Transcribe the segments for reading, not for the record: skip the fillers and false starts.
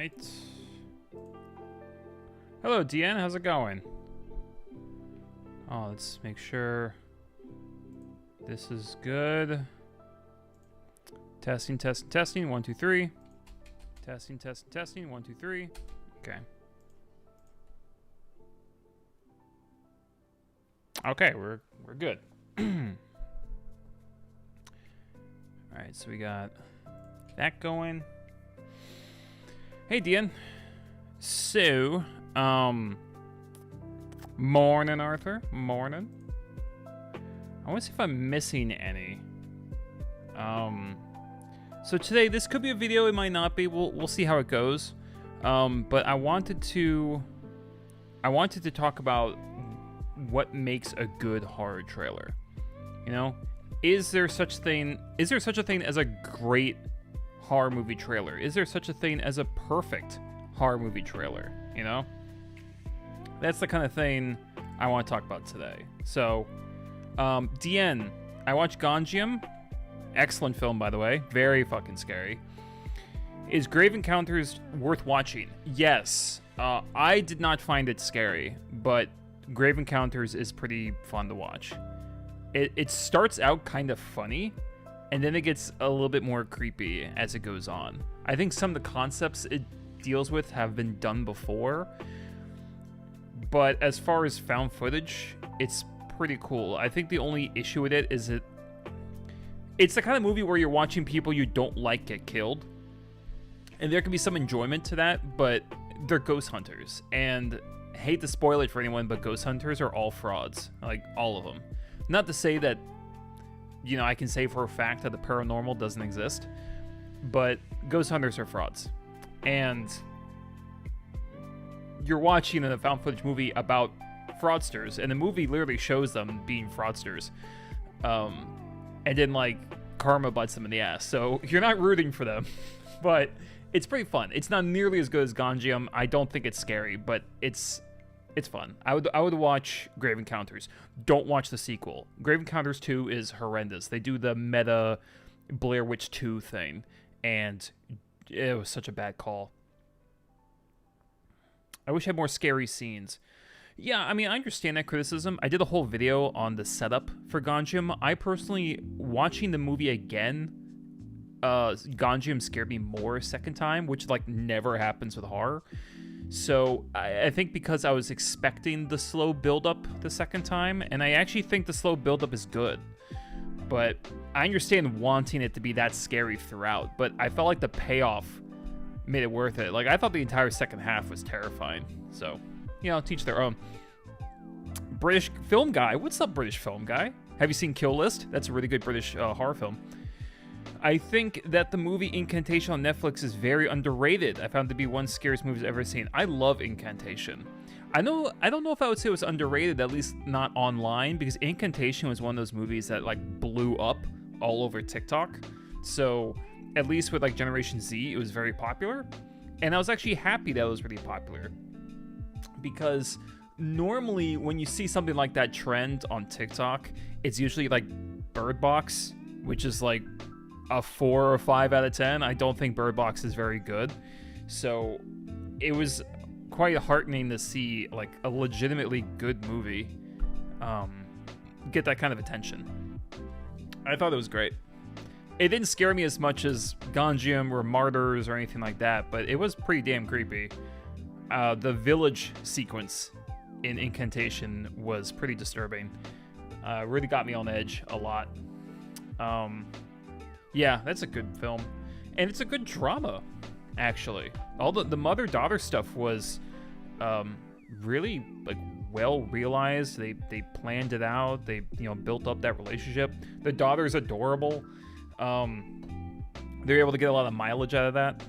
Alright. Hello, DN. How's it going? Oh, let's make sure this is good. Testing, testing, testing. 1, 2, 3. Testing, testing, testing. 1, 2, 3. Okay. Okay, we're good. Alright, so we got that going. Hey, Dian. So, morning, Arthur. Morning. I want to see if I'm missing any. So today, this could be a video, it might not be. We'll see how it goes. But I wanted to talk about what makes a good horror trailer. You know, is there such a thing as a great horror movie trailer? Is there such a thing as a perfect horror movie trailer? You know, that's the kind of thing I want to talk about today. So, DN, I watched Gonjiam. Excellent film, by the way. Very fucking scary. Is Grave Encounters worth watching? Yes. I did not find it scary, but Grave Encounters is pretty fun to watch. It starts out kind of funny, and then it gets a little bit more creepy as it goes on. I think some of the concepts it deals with have been done before, but as far as found footage, it's pretty cool. I think the only issue with it is it's the kind of movie where you're watching people you don't like get killed, and there can be some enjoyment to that, but they're ghost hunters, and I hate to spoil it for anyone, but ghost hunters are all frauds, like all of them. Not to say that, you know, I can say for a fact that the paranormal doesn't exist, but ghost hunters are frauds. And you're watching a found footage movie about fraudsters, and the movie literally shows them being fraudsters. And then, like, karma bites them in the ass. So you're not rooting for them, but it's pretty fun. It's not nearly as good as Gonjiam. I don't think it's scary, but it's fun. I would watch Grave Encounters. Don't watch the sequel. Grave Encounters 2 is horrendous. They do the meta Blair Witch 2 thing, and it was such a bad call. I wish I had more scary scenes. Yeah, I mean, I understand that criticism. I did a whole video on the setup for Gonjiam. I personally, watching the movie again, Gonjiam scared me more a second time, which, like, never happens with horror. So I think because I was expecting the slow build-up the second time, and I actually think the slow build-up is good. But I understand wanting it to be that scary throughout, but I felt like the payoff made it worth it. Like, I thought the entire second half was terrifying. So, you know, teach their own. British film guy. What's up, British film guy? Have you seen Kill List? That's a really good British horror film. I think that the movie Incantation on Netflix is very underrated. I found it to be one of the scariest movies I've ever seen. I love Incantation. I don't know if I would say it was underrated, at least not online, because Incantation was one of those movies that, like, blew up all over TikTok. So at least with, like, Generation Z, it was very popular. And I was actually happy that it was really popular, because normally when you see something like that trend on TikTok, it's usually like Bird Box, which is like a 4 or 5 out of 10. I don't think Bird Box is very good. So it was quite heartening to see, like, a legitimately good movie get that kind of attention. I thought it was great. It didn't scare me as much as Gonjiam or Martyrs or anything like that, but it was pretty damn creepy. The village sequence in Incantation was pretty disturbing. Really got me on edge a lot. Yeah, that's a good film. And it's a good drama, actually. All the mother-daughter stuff was really, like, well realized. They planned it out. They, you know, built up that relationship. The daughter's adorable. They're able to get a lot of mileage out of that.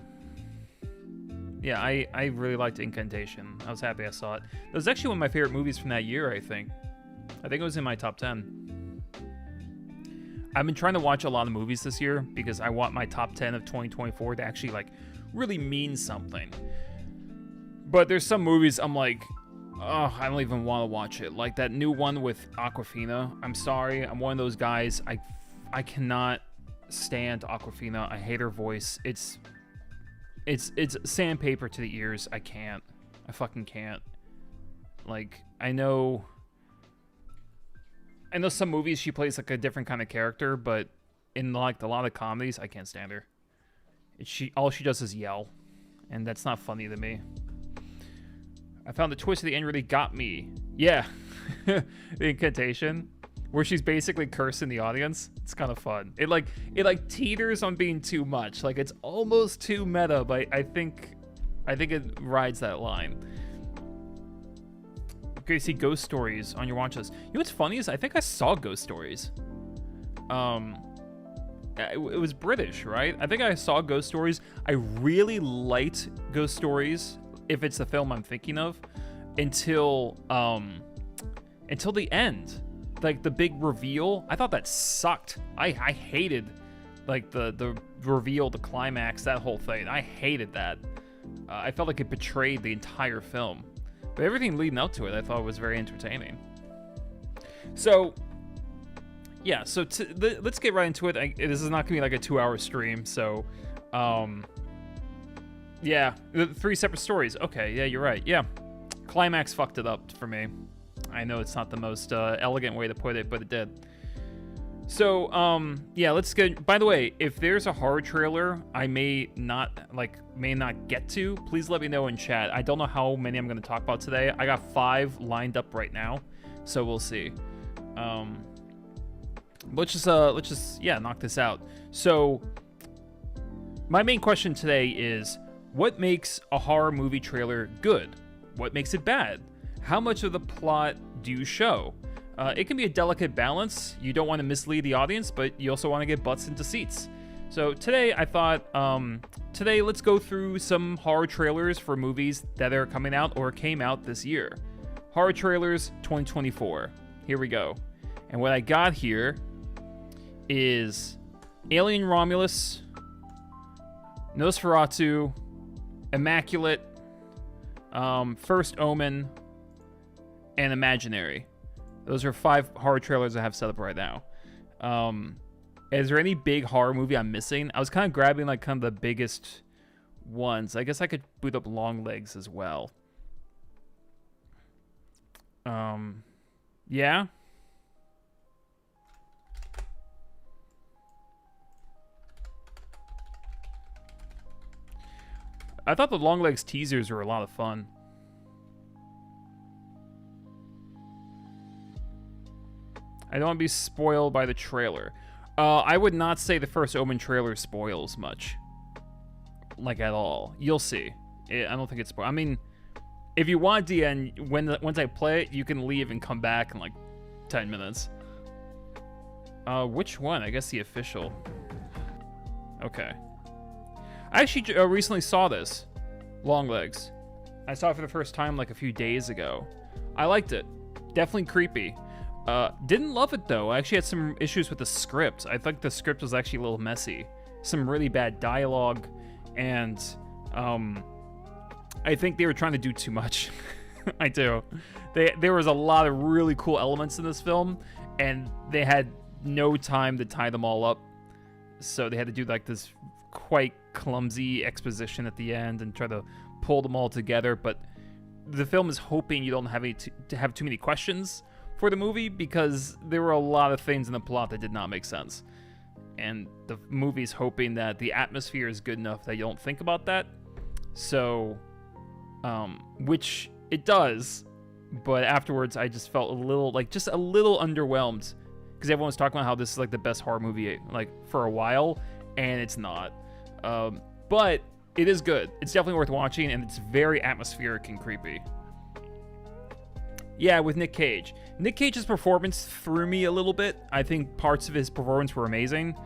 Yeah, I really liked Incantation. I was happy I saw it. It was actually one of my favorite movies from that year, I think. I think it was in my top 10. I've been trying to watch a lot of movies this year because I want my top 10 of 2024 to actually, like, really mean something. But there's some movies I'm like, oh, I don't even want to watch it. Like that new one with Awkwafina. I'm sorry, I'm one of those guys. I cannot stand Awkwafina. I hate her voice. It's it's sandpaper to the ears. I can't. I fucking can't. Like, I know some movies she plays like a different kind of character, but in like a lot of comedies, I can't stand her. All she does is yell, and that's not funny to me. I found the twist at the end really got me. Yeah, the incantation, where she's basically cursing the audience. It's kind of fun. It teeters on being too much. Like, it's almost too meta, but I think it rides that line. Okay, you see Ghost Stories on your watch list. You know what's funny is I think I saw Ghost Stories. It was British, right? I think I saw Ghost Stories. I really liked Ghost Stories, if it's the film I'm thinking of, until the end. Like, the big reveal. I thought that sucked. I hated, like, the reveal, the climax, that whole thing. I hated that. I felt like it betrayed the entire film. But everything leading up to it, I thought was very entertaining. So, yeah, so let's get right into it. This is not going to be like a 2-hour stream, so, yeah, 3 separate stories. Okay, yeah, you're right. Yeah, climax fucked it up for me. I know it's not the most elegant way to put it, but it did. So, yeah, let's get... By the way, if there's a horror trailer I may not get to, please let me know in chat. I don't know how many I'm going to talk about today. I got 5 lined up right now, so we'll see. Let's just knock this out. So, my main question today is, what makes a horror movie trailer good? What makes it bad? How much of the plot do you show? It can be a delicate balance. You don't want to mislead the audience, but you also want to get butts into seats. So today I thought, let's go through some horror trailers for movies that are coming out or came out this year. Horror trailers 2024. Here we go. And what I got here is Alien Romulus, Nosferatu, Immaculate, First Omen, and Imaginary. Those are 5 horror trailers I have set up right now. Is there any big horror movie I'm missing? I was kind of grabbing like kind of the biggest ones. I guess I could boot up Longlegs as well. Yeah. I thought the Longlegs teasers were a lot of fun. I don't want to be spoiled by the trailer. I would not say the First Omen trailer spoils much. Like, at all. You'll see. I don't think it's spoiled. I mean, if you want the end, once I play it, you can leave and come back in like 10 minutes. Which one? I guess the official. Okay. I actually recently saw this. Longlegs. I saw it for the first time like a few days ago. I liked it. Definitely creepy. Didn't love it though. I actually had some issues with the script. I think the script was actually a little messy. Some really bad dialogue, and I think they were trying to do too much. I do. There was a lot of really cool elements in this film, and they had no time to tie them all up. So they had to do like this quite clumsy exposition at the end and try to pull them all together. But the film is hoping you don't have to have too many questions for the movie, because there were a lot of things in the plot that did not make sense. And the movie's hoping that the atmosphere is good enough that you don't think about that. So, which it does, but afterwards I just felt a little underwhelmed, because everyone was talking about how this is like the best horror movie like for a while, and it's not. But it is good. It's definitely worth watching, and it's very atmospheric and creepy. Yeah, with Nick Cage. Nick Cage's performance threw me a little bit. I think parts of his performance were amazing.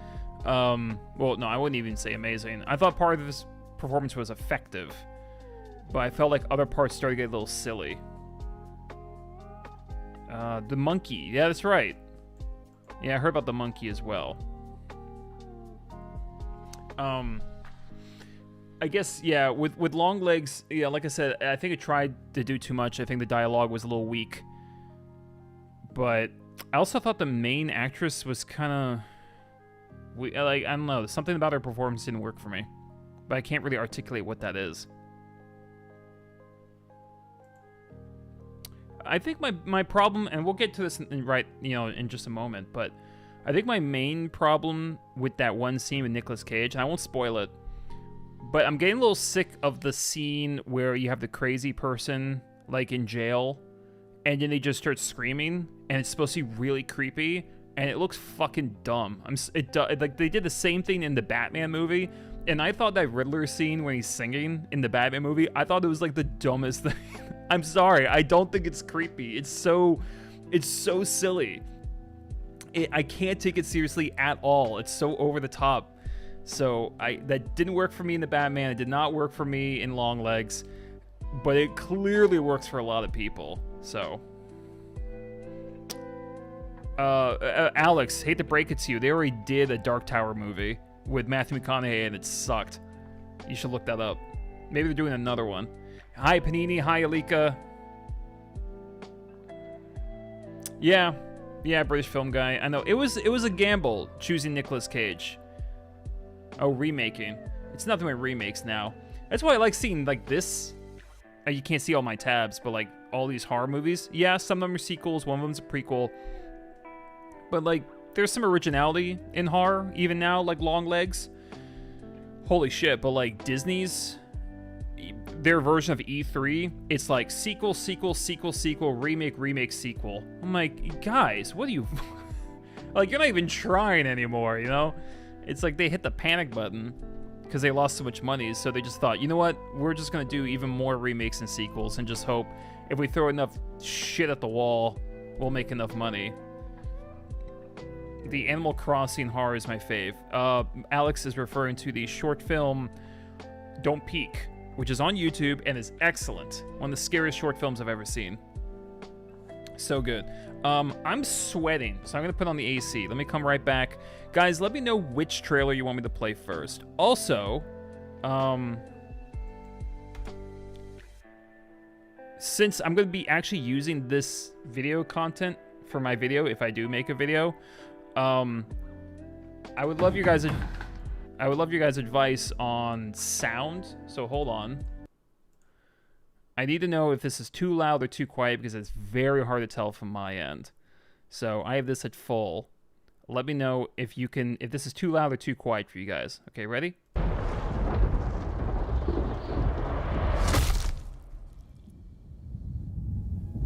Well, no, I wouldn't even say amazing. I thought part of his performance was effective, but I felt like other parts started to get a little silly. The monkey. Yeah, that's right. Yeah, I heard about the monkey as well. I guess, yeah, with Longlegs, yeah, like I said, I think it tried to do too much. I think the dialogue was a little weak. But I also thought the main actress was kind of... like, I don't know, something about her performance didn't work for me. but I can't really articulate what that is. I think my problem, and we'll get to this in just a moment, but I think my main problem with that one scene with Nicolas Cage, and I won't spoil it, but I'm getting a little sick of the scene where you have the crazy person like in jail, and then they just start screaming, and it's supposed to be really creepy, and it looks fucking dumb. Like they did the same thing in the Batman movie, and I thought that Riddler scene when he's singing in the Batman movie, I thought it was like the dumbest thing. I'm sorry, I don't think it's creepy. It's so silly. I can't take it seriously at all. It's so over the top. So that didn't work for me in the Batman. It did not work for me in Longlegs, but it clearly works for a lot of people. So, Alex, hate to break it to you, they already did a Dark Tower movie with Matthew McConaughey, and it sucked. You should look that up. Maybe they're doing another one. Hi, Panini. Hi, Alika. Yeah, British film guy. I know it was a gamble choosing Nicolas Cage. Oh, remaking. It's nothing but remakes now. That's why I like seeing like this. You can't see all my tabs, but like all these horror movies. Yeah, some of them are sequels. One of them's a prequel. But like, there's some originality in horror even now, like Longlegs. Holy shit! But like Disney's, their version of E3, it's like sequel, remake, sequel. I'm like, guys, what are you... like, you're not even trying anymore, you know? It's like they hit the panic button because they lost so much money, so they just thought, you know what? We're just going to do even more remakes and sequels and just hope if we throw enough shit at the wall, we'll make enough money. The Animal Crossing horror is my fave. Alex is referring to the short film Don't Peek, which is on YouTube and is excellent. One of the scariest short films I've ever seen. So good. I'm sweating, so I'm going to put on the AC. Let me come right back. Guys, let me know which trailer you want me to play first. Also, since I'm going to be actually using this video content for my video, if I do make a video, I would love your guys' advice on sound. So hold on. I need to know if this is too loud or too quiet because it's very hard to tell from my end. So I have this at full. Let me know if this is too loud or too quiet for you guys. Okay, ready?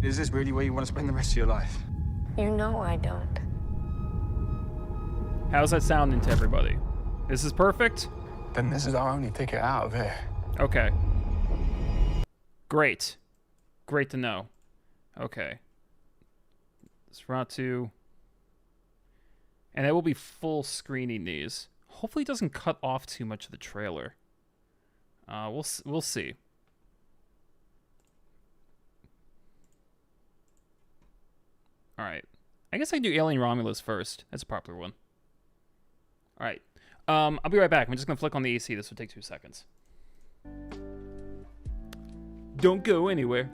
Is this really where you want to spend the rest of your life? You know I don't. How's that sounding to everybody? This is perfect? Then this is our only ticket out of here. Okay. Great. Great to know. Okay. Nosferatu. And I will be full screening these. Hopefully it doesn't cut off too much of the trailer. We'll see. Alright. I guess I can do Alien Romulus first. That's a popular one. Alright. I'll be right back. I'm just going to flick on the AC. This will take 2 seconds. Don't go anywhere.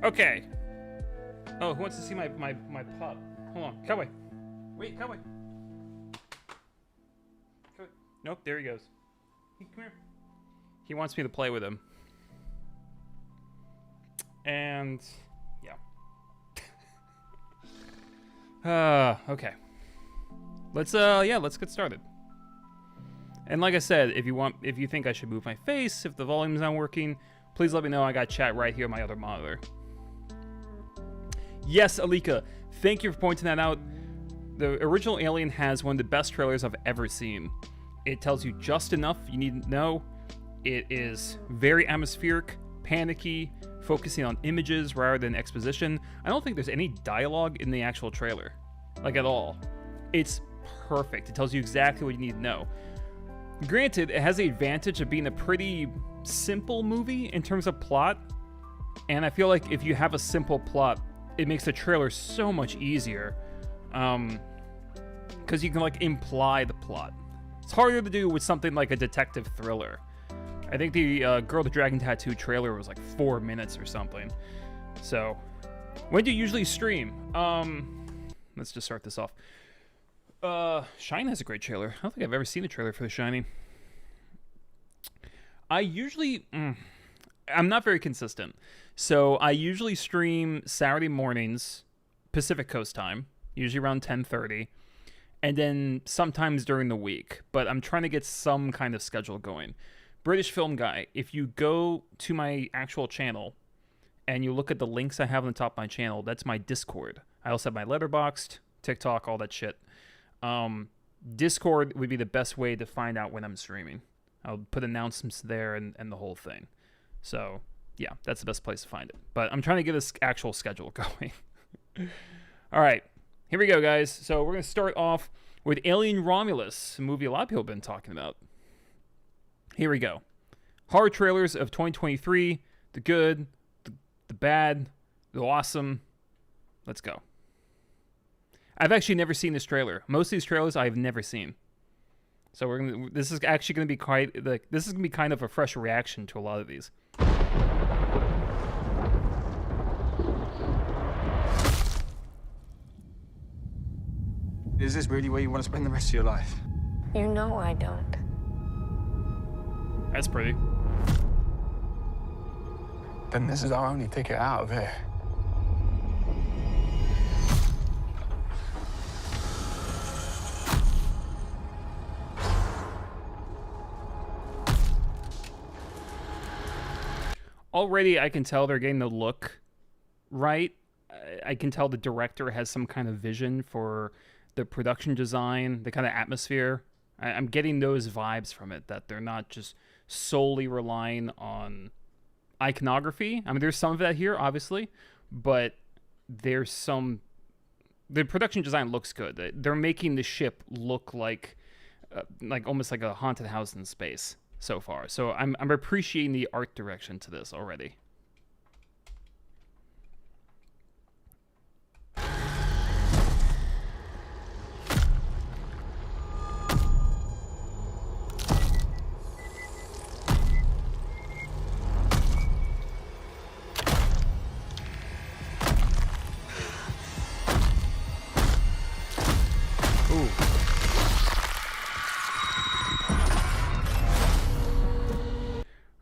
Okay. Oh, who wants to see my pup? Hold on. Come away. Wait, come away. Come away. Nope, there he goes. Come here. He wants me to play with him. And, yeah. Okay. Let's get started. And like I said, if you think I should move my face, if the volume's not working, please let me know. I got chat right here on my other monitor. Yes, Alika, thank you for pointing that out. The original Alien has one of the best trailers I've ever seen. It tells you just enough you need to know. It is very atmospheric, panicky, focusing on images rather than exposition. I don't think there's any dialogue in the actual trailer, like at all. It's perfect. It tells you exactly what you need to know. Granted, it has the advantage of being a pretty simple movie in terms of plot, and I feel like if you have a simple plot, it makes the trailer so much easier, because you can like imply the plot. It's harder to do with something like a detective thriller. I think the Girl with the Dragon Tattoo trailer was like 4 minutes or something. So, when do you usually stream? Let's just start this off. Shine has a great trailer. I don't think I've ever seen a trailer for The Shining. I usually... I'm not very consistent. So, I usually stream Saturday mornings, Pacific Coast time, usually around 10:30. And then sometimes during the week. But I'm trying to get some kind of schedule going. British Film Guy, if you go to my actual channel and you look at the links I have on the top of my channel, that's my Discord. I also have my Letterboxd, TikTok, all that shit. Discord would be the best way to find out when I'm streaming. I'll put announcements there and the whole thing. So, yeah, that's the best place to find it. But I'm trying to get this actual schedule going. All right, here we go, guys. So we're going to start off with Alien Romulus, a movie a lot of people have been talking about. Here we go. Horror trailers of 2023. The good, the bad, the awesome. Let's go. I've actually never seen this trailer. Most of these trailers I've never seen. So this is actually going to be this is going to be kind of a fresh reaction to a lot of these. Is this really where you want to spend the rest of your life? You know I don't. That's pretty. Then this is our only ticket out of here. Already I can tell they're getting the look right. I can tell the director has some kind of vision for the production design, the kind of atmosphere. I'm getting those vibes from it, that they're not just solely relying on iconography. I mean, there's some of that here, obviously, but there's some... The production design looks good. They're making the ship look like almost like a haunted house in space so far. So I'm appreciating the art direction to this already.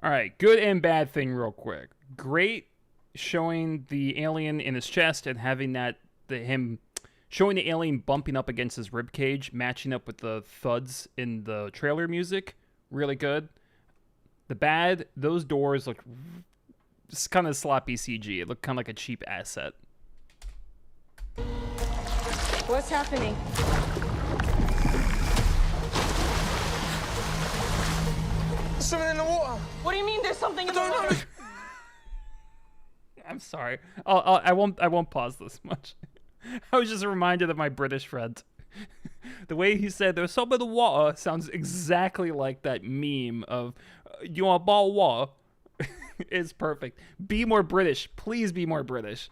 All right, good and bad thing real quick. Great showing the alien in his chest and having him showing the alien bumping up against his rib cage, matching up with the thuds in the trailer music. Really good. The bad, those doors look just kind of sloppy CG. It looked kind of like a cheap asset. What's happening? There's something in the water. What do you mean there's something in the water? I'm sorry. I won't pause this much. I was just reminded of my British friend. The way he said there's something in the water sounds exactly like that meme of you want a bottle of water? It's perfect. Be more British. Please be more British.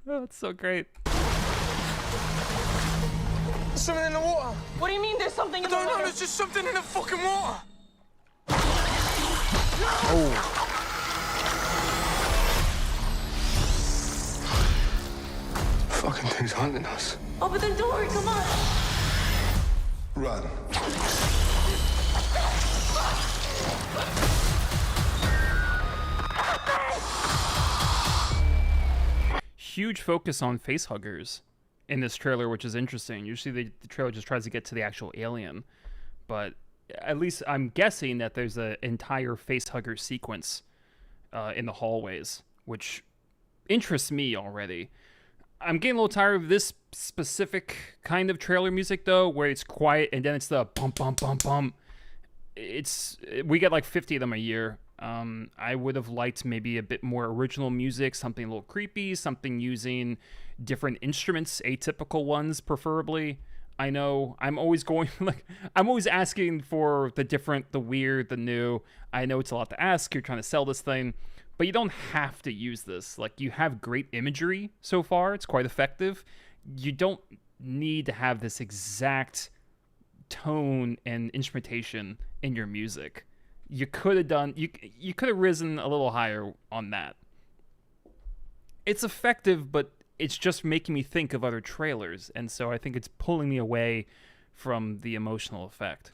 Oh, it's so great. There's something in the water. What do you mean there's something in the water? No, there's just something in the fucking water. Oh. Fucking thing's hunting us. Open the door, come on. Run. huge focus on face huggers in this trailer, which is interesting. Usually the trailer just tries to get to the actual alien, but at least I'm guessing that there's an entire face hugger sequence in the hallways, which interests me already. I'm getting a little tired of this specific kind of trailer music, though, where it's quiet and then it's the bum bum bum bum. We get like 50 of them a year. I would have liked maybe a bit more original music, something a little creepy, something using different instruments, atypical ones preferably. I know I'm always I'm always asking for the different, the weird, the new. I know it's a lot to ask. You're trying to sell this thing, but you don't have to use this. Like, you have great imagery so far. It's quite effective. You don't need to have this exact tone and instrumentation in your music. You could have done, you could have risen a little higher on that. It's effective, but it's just making me think of other trailers, and so I think it's pulling me away from the emotional effect.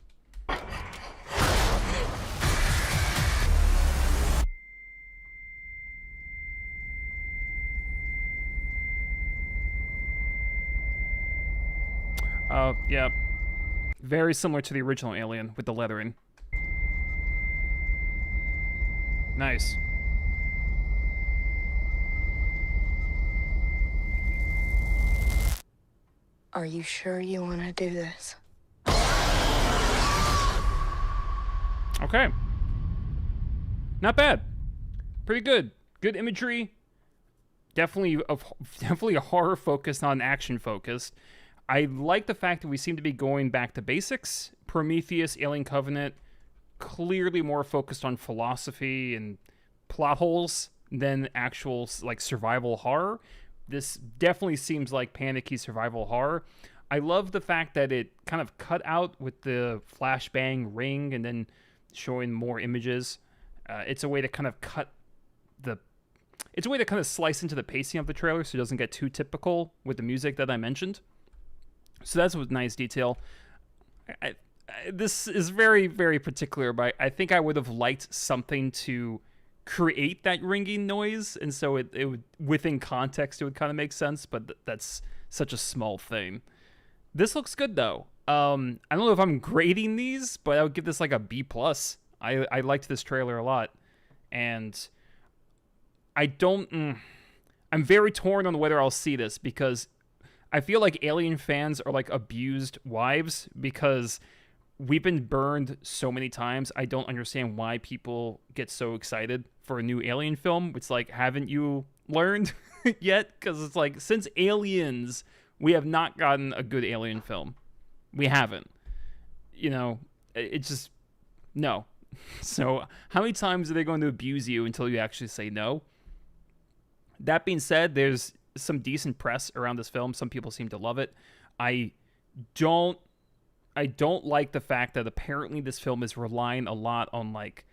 Yeah. Very similar to the original Alien with the lettering. Nice. Are you sure you want to do this? Okay. Not bad. Pretty good. Good imagery. Definitely a horror focused, not an action focused. I like the fact that we seem to be going back to basics. Prometheus, Alien Covenant, clearly more focused on philosophy and plot holes than actual like survival horror. This definitely seems like panicky survival horror. I love the fact that it kind of cut out with the flashbang ring and then showing more images. It's a way to kind of it's a way to kind of slice into the pacing of the trailer so it doesn't get too typical with the music that I mentioned. So that's a nice detail. This is very, very particular, but I think I would have liked something to create that ringing noise, and so it would, within context, it would kind of make sense, but that's such a small thing. This looks good, though. I don't know if I'm grading these, but I would give this like a B+. I liked this trailer a lot, and I'm very torn on whether I'll see this, because I feel like Alien fans are like abused wives, because we've been burned so many times. I don't understand why people get so excited for a new Alien film. It's like, haven't you learned yet? Because it's like, since Aliens, we have not gotten a good Alien film. We haven't. You know, it's just, no. So how many times are they going to abuse you until you actually say no? That being said, there's some decent press around this film. Some people seem to love it. I don't like the fact that apparently this film is relying a lot on like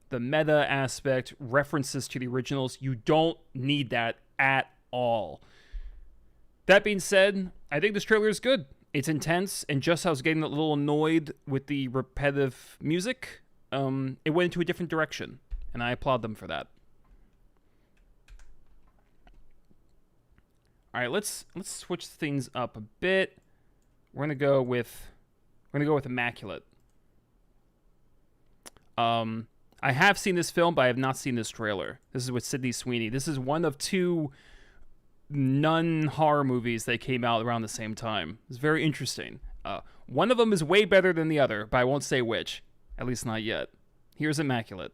the meta aspect, references to the originals. You don't need that at all. That being said, I think this trailer is good. It's intense, and just as I was getting a little annoyed with the repetitive music, it went into a different direction, and I applaud them for that. All right, let's switch things up a bit. We're gonna go with Immaculate. I have seen this film, but I have not seen this trailer. This is with Sydney Sweeney. This is one of two nun horror movies that came out around the same time. It's very interesting. One of them is way better than the other, but I won't say which. At least not yet. Here's Immaculate.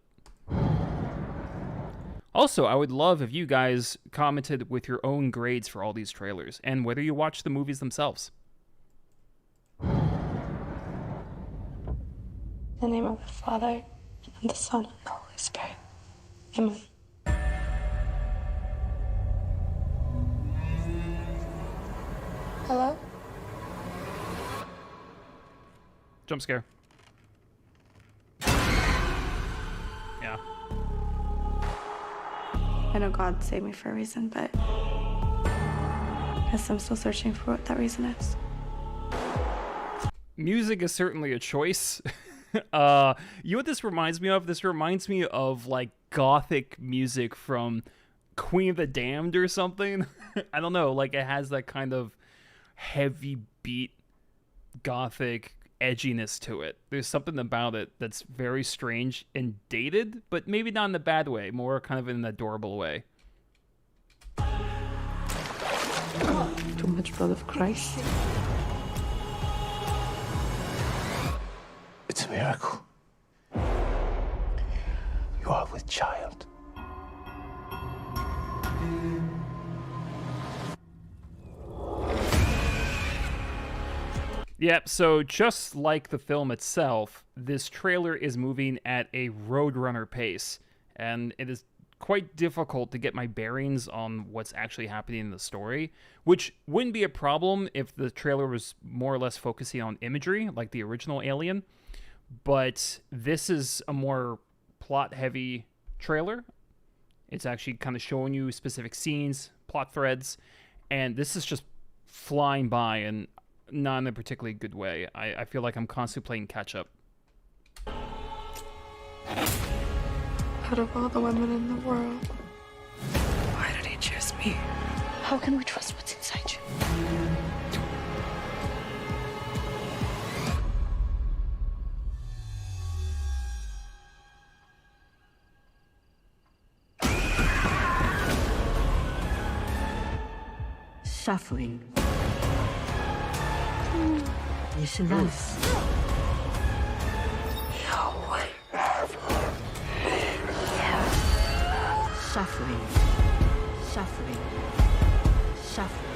Also, I would love if you guys commented with your own grades for all these trailers, and whether you watch the movies themselves. In the name of the Father, and the Son, and the Holy Spirit. Amen. Hello? Jump scare. Yeah. I know God saved me for a reason, but I guess I'm still searching for what that reason is. Music is certainly a choice. You know what this reminds me of? This reminds me of like gothic music from Queen of the Damned or something. I don't know. Like, it has that kind of heavy beat, gothic edginess to it. There's something about it that's very strange and dated, but maybe not in a bad way, more kind of in an adorable way. Too much blood of Christ. It's a miracle. You are with child. Yep, so just like the film itself, this trailer is moving at a Roadrunner pace, and it is quite difficult to get my bearings on what's actually happening in the story, which wouldn't be a problem if the trailer was more or less focusing on imagery, like the original Alien, but this is a more plot-heavy trailer. It's actually kind of showing you specific scenes, plot threads, and this is just flying by and not in a particularly good way. I feel like I'm constantly playing catch-up. Out of all the women in the world, why did he choose me? How can we trust what's inside you? Suffering. Is love. Suffering. Suffering. Suffering.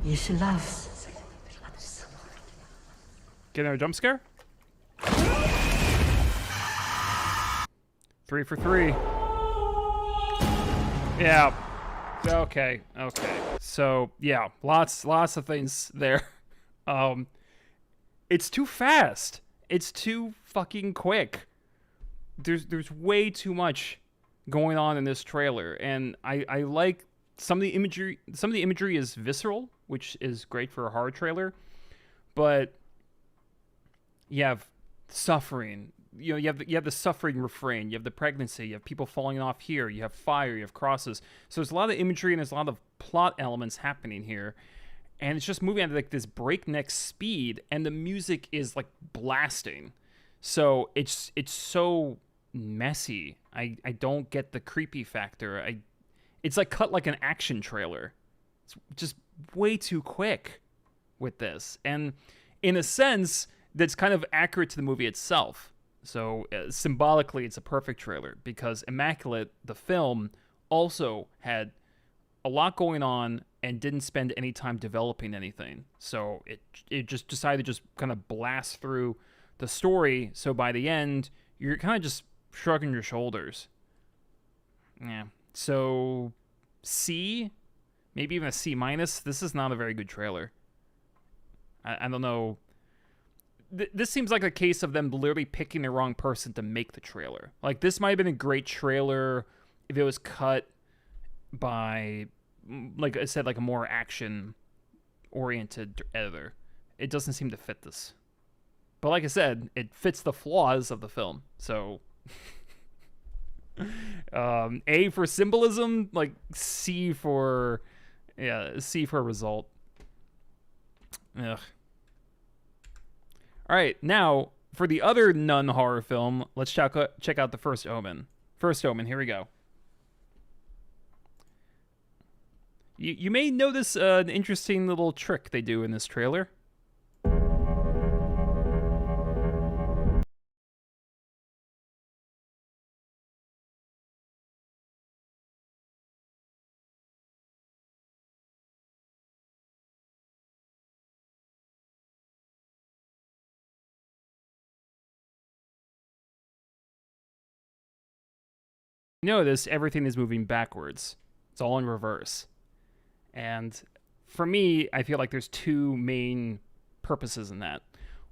Is love. Get another jump scare? 3 for 3. Yeah. Okay. So yeah, lots of things there. It's too fast. It's too fucking quick. There's way too much going on in this trailer, and I like some of the imagery. Some of the imagery is visceral, which is great for a horror trailer, but you have suffering. You have the suffering refrain. You have the pregnancy. You have people falling off here. You have fire. You have crosses. So there's a lot of imagery and there's a lot of plot elements happening here, and it's just moving at like this breakneck speed, and the music is like blasting. So it's so messy. I don't get the creepy factor. It's like cut like an action trailer. It's just way too quick with this, and in a sense, that's kind of accurate to the movie itself. So symbolically, it's a perfect trailer because Immaculate, the film, also had a lot going on and didn't spend any time developing anything. So it just decided to just kind of blast through the story. So by the end, you're kind of just shrugging your shoulders. Yeah. So C, maybe even a C minus. This is not a very good trailer. I don't know. This seems like a case of them literally picking the wrong person to make the trailer. Like, this might have been a great trailer if it was cut by, like I said, like a more action-oriented editor. It doesn't seem to fit this. But like I said, it fits the flaws of the film. So, A for symbolism, like C for result. Ugh. All right, now for the other nun horror film, let's check out the First Omen. First Omen, here we go. You may notice an interesting little trick they do in this trailer. Notice everything is moving backwards. It's all in reverse. And for me, I feel like there's two main purposes in that.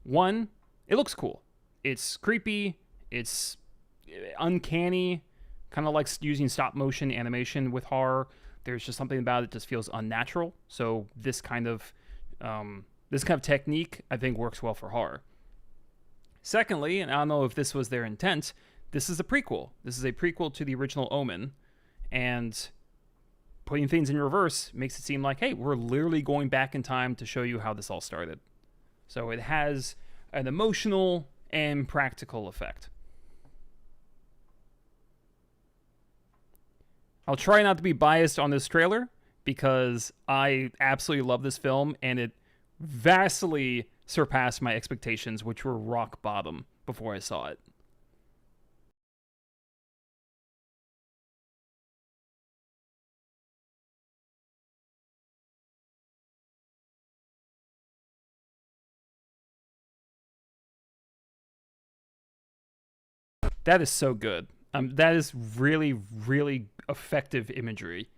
One, it looks cool. It's creepy. It's uncanny. Kind of like using stop motion animation with horror. There's just something about it that just feels unnatural. So this kind of technique, I think, works well for horror. Secondly, and I don't know if this was their intent, this is a prequel. This is a prequel to the original Omen, and putting things in reverse makes it seem like, hey, we're literally going back in time to show you how this all started. So it has an emotional and practical effect. I'll try not to be biased on this trailer because I absolutely love this film, and it vastly surpassed my expectations, which were rock bottom before I saw it. That is so good. That is really, really effective imagery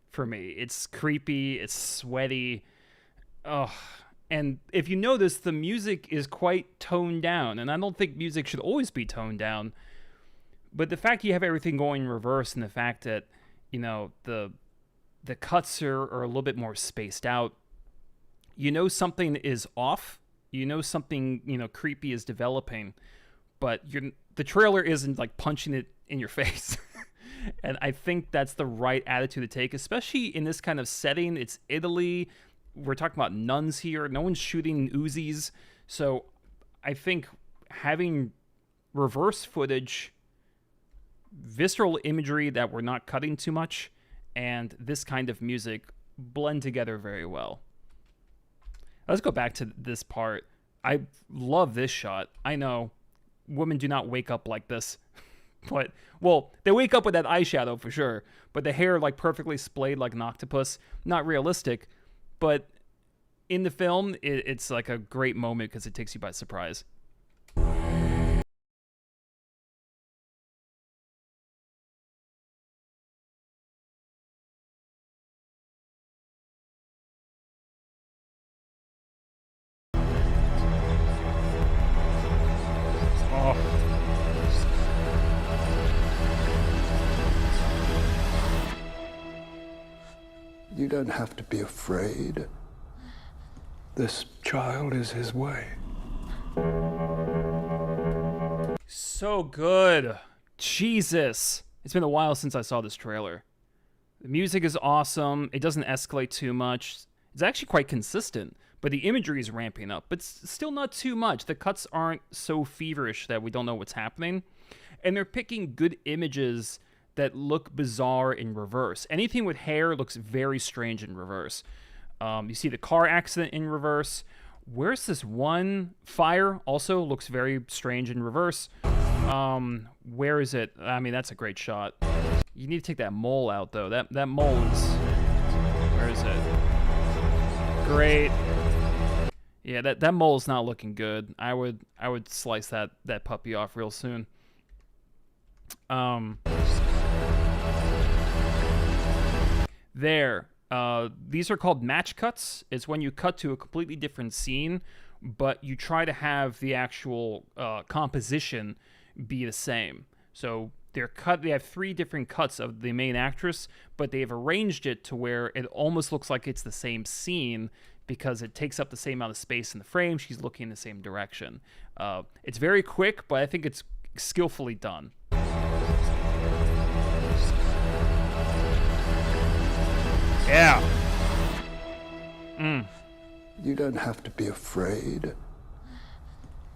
for me. It's creepy. It's sweaty. Ugh. And if you notice, the music is quite toned down. And I don't think music should always be toned down. But the fact you have everything going in reverse, and the fact that, you know, the cuts are a little bit more spaced out, you know something is off. You know something, you know, creepy is developing. But the trailer isn't like punching it in your face. And I think that's the right attitude to take, especially in this kind of setting. It's Italy. We're talking about nuns here. No one's shooting Uzis. So I think having reverse footage, visceral imagery that we're not cutting too much, and this kind of music blend together very well. Let's go back to this part. I love this shot. I know women do not wake up like this. But, well, they wake up with that eyeshadow for sure. But the hair, like, perfectly splayed like an octopus. Not realistic. But in the film, it's like a great moment because it takes you by surprise. You don't have to be afraid. This child is his way. So good. Jesus. It's been a while since I saw this trailer. The music is awesome. It doesn't escalate too much. It's actually quite consistent, but the imagery is ramping up, but still not too much. The cuts aren't so feverish that we don't know what's happening. And they're picking good images that look bizarre in reverse. Anything with hair looks very strange in reverse. You see the car accident in reverse. Where's this one? Fire also looks very strange in reverse. Where is it? I mean, that's a great shot. You need to take that mole out, though. That mole is... Where is it? Great. Yeah, that mole is not looking good. I would slice that puppy off real soon. There. These are called match cuts. It's when you cut to a completely different scene, but you try to have the actual composition be the same. So they have 3 different cuts of the main actress, but they've arranged it to where it almost looks like it's the same scene because it takes up the same amount of space in the frame. She's looking in the same direction. It's very quick, but I think it's skillfully done. Yeah. You don't have to be afraid.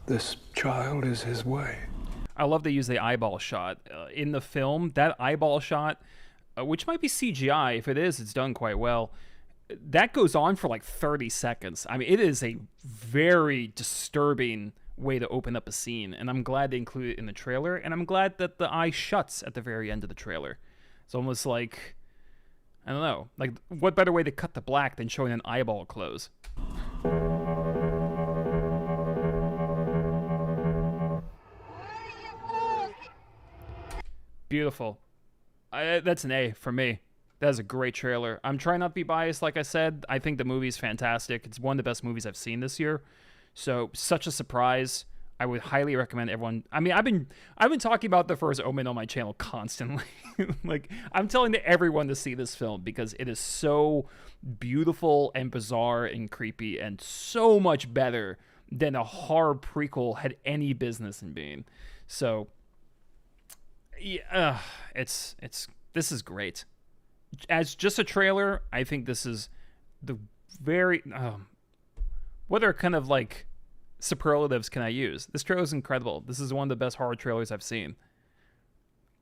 This child is his way. I love they use the eyeball shot. In the film, that eyeball shot, which might be CGI. If it is, it's done quite well. That goes on for like 30 seconds. I mean, it is a very disturbing way to open up a scene, and I'm glad they include it in the trailer, and I'm glad that the eye shuts at the very end of the trailer. It's almost like... I don't know. Like, what better way to cut to black than showing an eyeball close? Beautiful. That's an A for me. That is a great trailer. I'm trying not to be biased, like I said. I think the movie's fantastic. It's one of the best movies I've seen this year. So, such a surprise. I would highly recommend everyone. I mean, I've been talking about the First Omen on my channel constantly. Like, I'm telling everyone to see this film because it is so beautiful and bizarre and creepy and so much better than a horror prequel had any business in being. So, Yeah, this is great. As just a trailer, I think this is the very what are kind of like superlatives can I use? This trailer is incredible. This is one of the best horror trailers I've seen.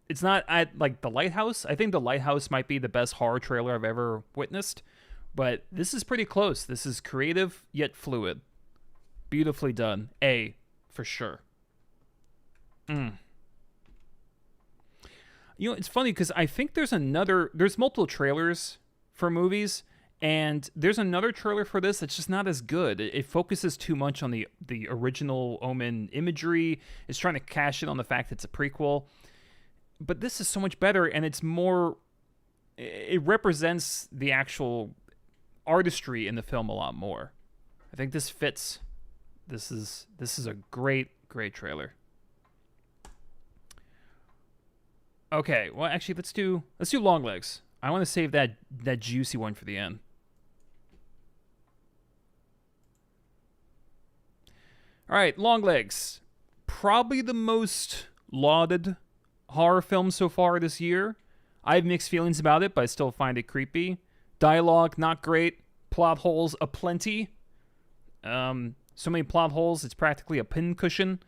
It's not like The Lighthouse. I think The Lighthouse might be the best horror trailer I've ever witnessed, but this is pretty close. This is creative yet fluid. Beautifully done. For sure. You know, it's funny because I think there's multiple trailers for movies, and there's another trailer for this that's just not as good. It focuses too much on the original Omen imagery. It's trying to cash in on the fact it's a prequel. But this is so much better, and it's more... It represents the actual artistry in the film a lot more. I think this fits. This is a great trailer. Okay, well, actually, let's do Longlegs. I want to save that juicy one for the end. All right, Longlegs. Probably the most lauded horror film so far this year. I have mixed feelings about it, but I still find it creepy. Dialogue, not great. Plot holes aplenty. So many plot holes, it's practically a pincushion,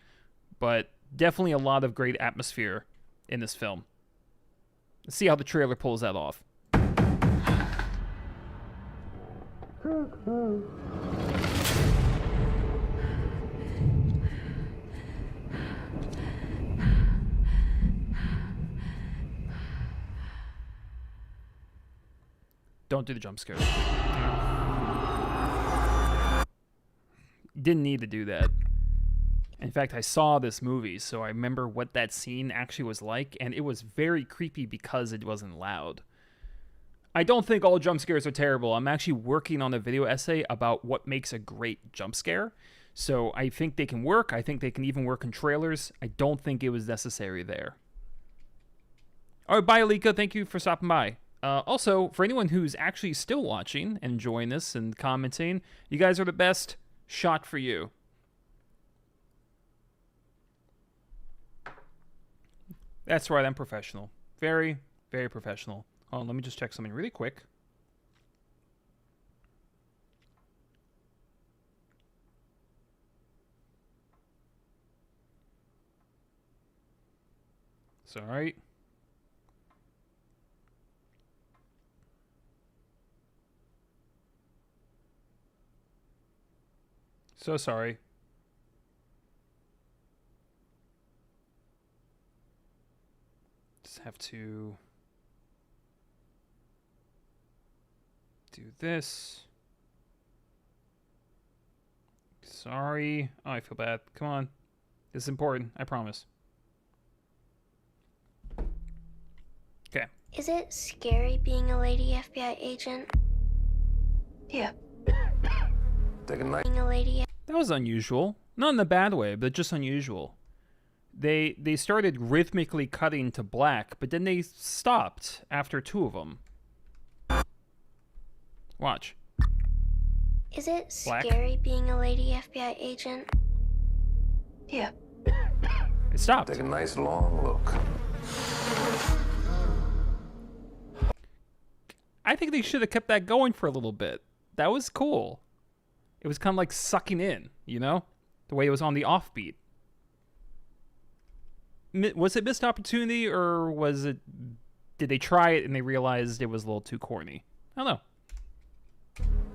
but definitely a lot of great atmosphere in this film. Let's see how the trailer pulls that off. Don't do the jump scare. Didn't need to do that. In fact, I saw this movie, so I remember what that scene actually was like, and it was very creepy because it wasn't loud. I don't think all jump scares are terrible. I'm actually working on a video essay about what makes a great jump scare. So I think they can work. I think they can even work in trailers. I don't think it was necessary there. All right, bye, Alika. Thank you for stopping by. Also, for anyone who's actually still watching and enjoying this and commenting, you guys are the best. Shot for you. That's right, I'm professional. Very, very professional. Hold on, let me just check something really quick. Sorry. So sorry. Just have to do this. Sorry. Oh, I feel bad. Come on. This is important. I promise. Okay. Is it scary being a lady FBI agent? Yeah. Being a lady. That was unusual. Not in a bad way, but just unusual. They started rhythmically cutting to black, but then they stopped after 2 of them. Watch. Is it Black. scary being a lady FBI agent? Yeah. It stopped. Take a nice long look. I think they should have kept that going for a little bit. That was cool. It was kind of like sucking in, you know? The way it was on the offbeat. Was it missed opportunity, or was it... Did they try it and they realized it was a little too corny? I don't know.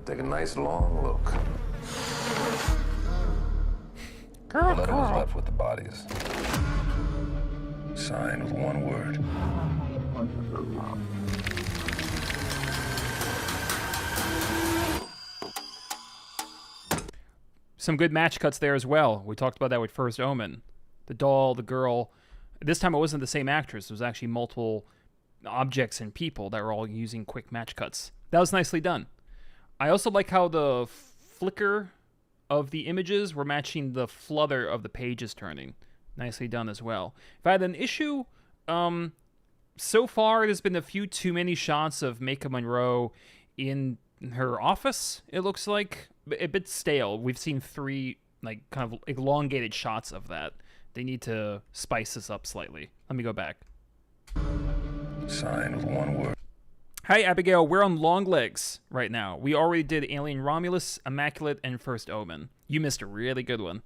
Take a nice long look. Girl, The letter girl. was left with the bodies. Signed with one word. Some good match cuts there as well. We talked about that with First Omen. The doll, the girl. This time it wasn't the same actress. It was actually multiple objects and people that were all using quick match cuts. That was nicely done. I also like how the flicker of the images were matching the flutter of the pages turning. Nicely done as well. If I had an issue, so far there's been a few too many shots of Maika Monroe in her office, it looks like. A bit stale. We've seen 3 like kind of elongated shots of that. They need to spice this up slightly. Let me go back. Signed with one word. Hi, Abigail. We're on Longlegs right now. We already did Alien Romulus, Immaculate, and First Omen. You missed a really good one.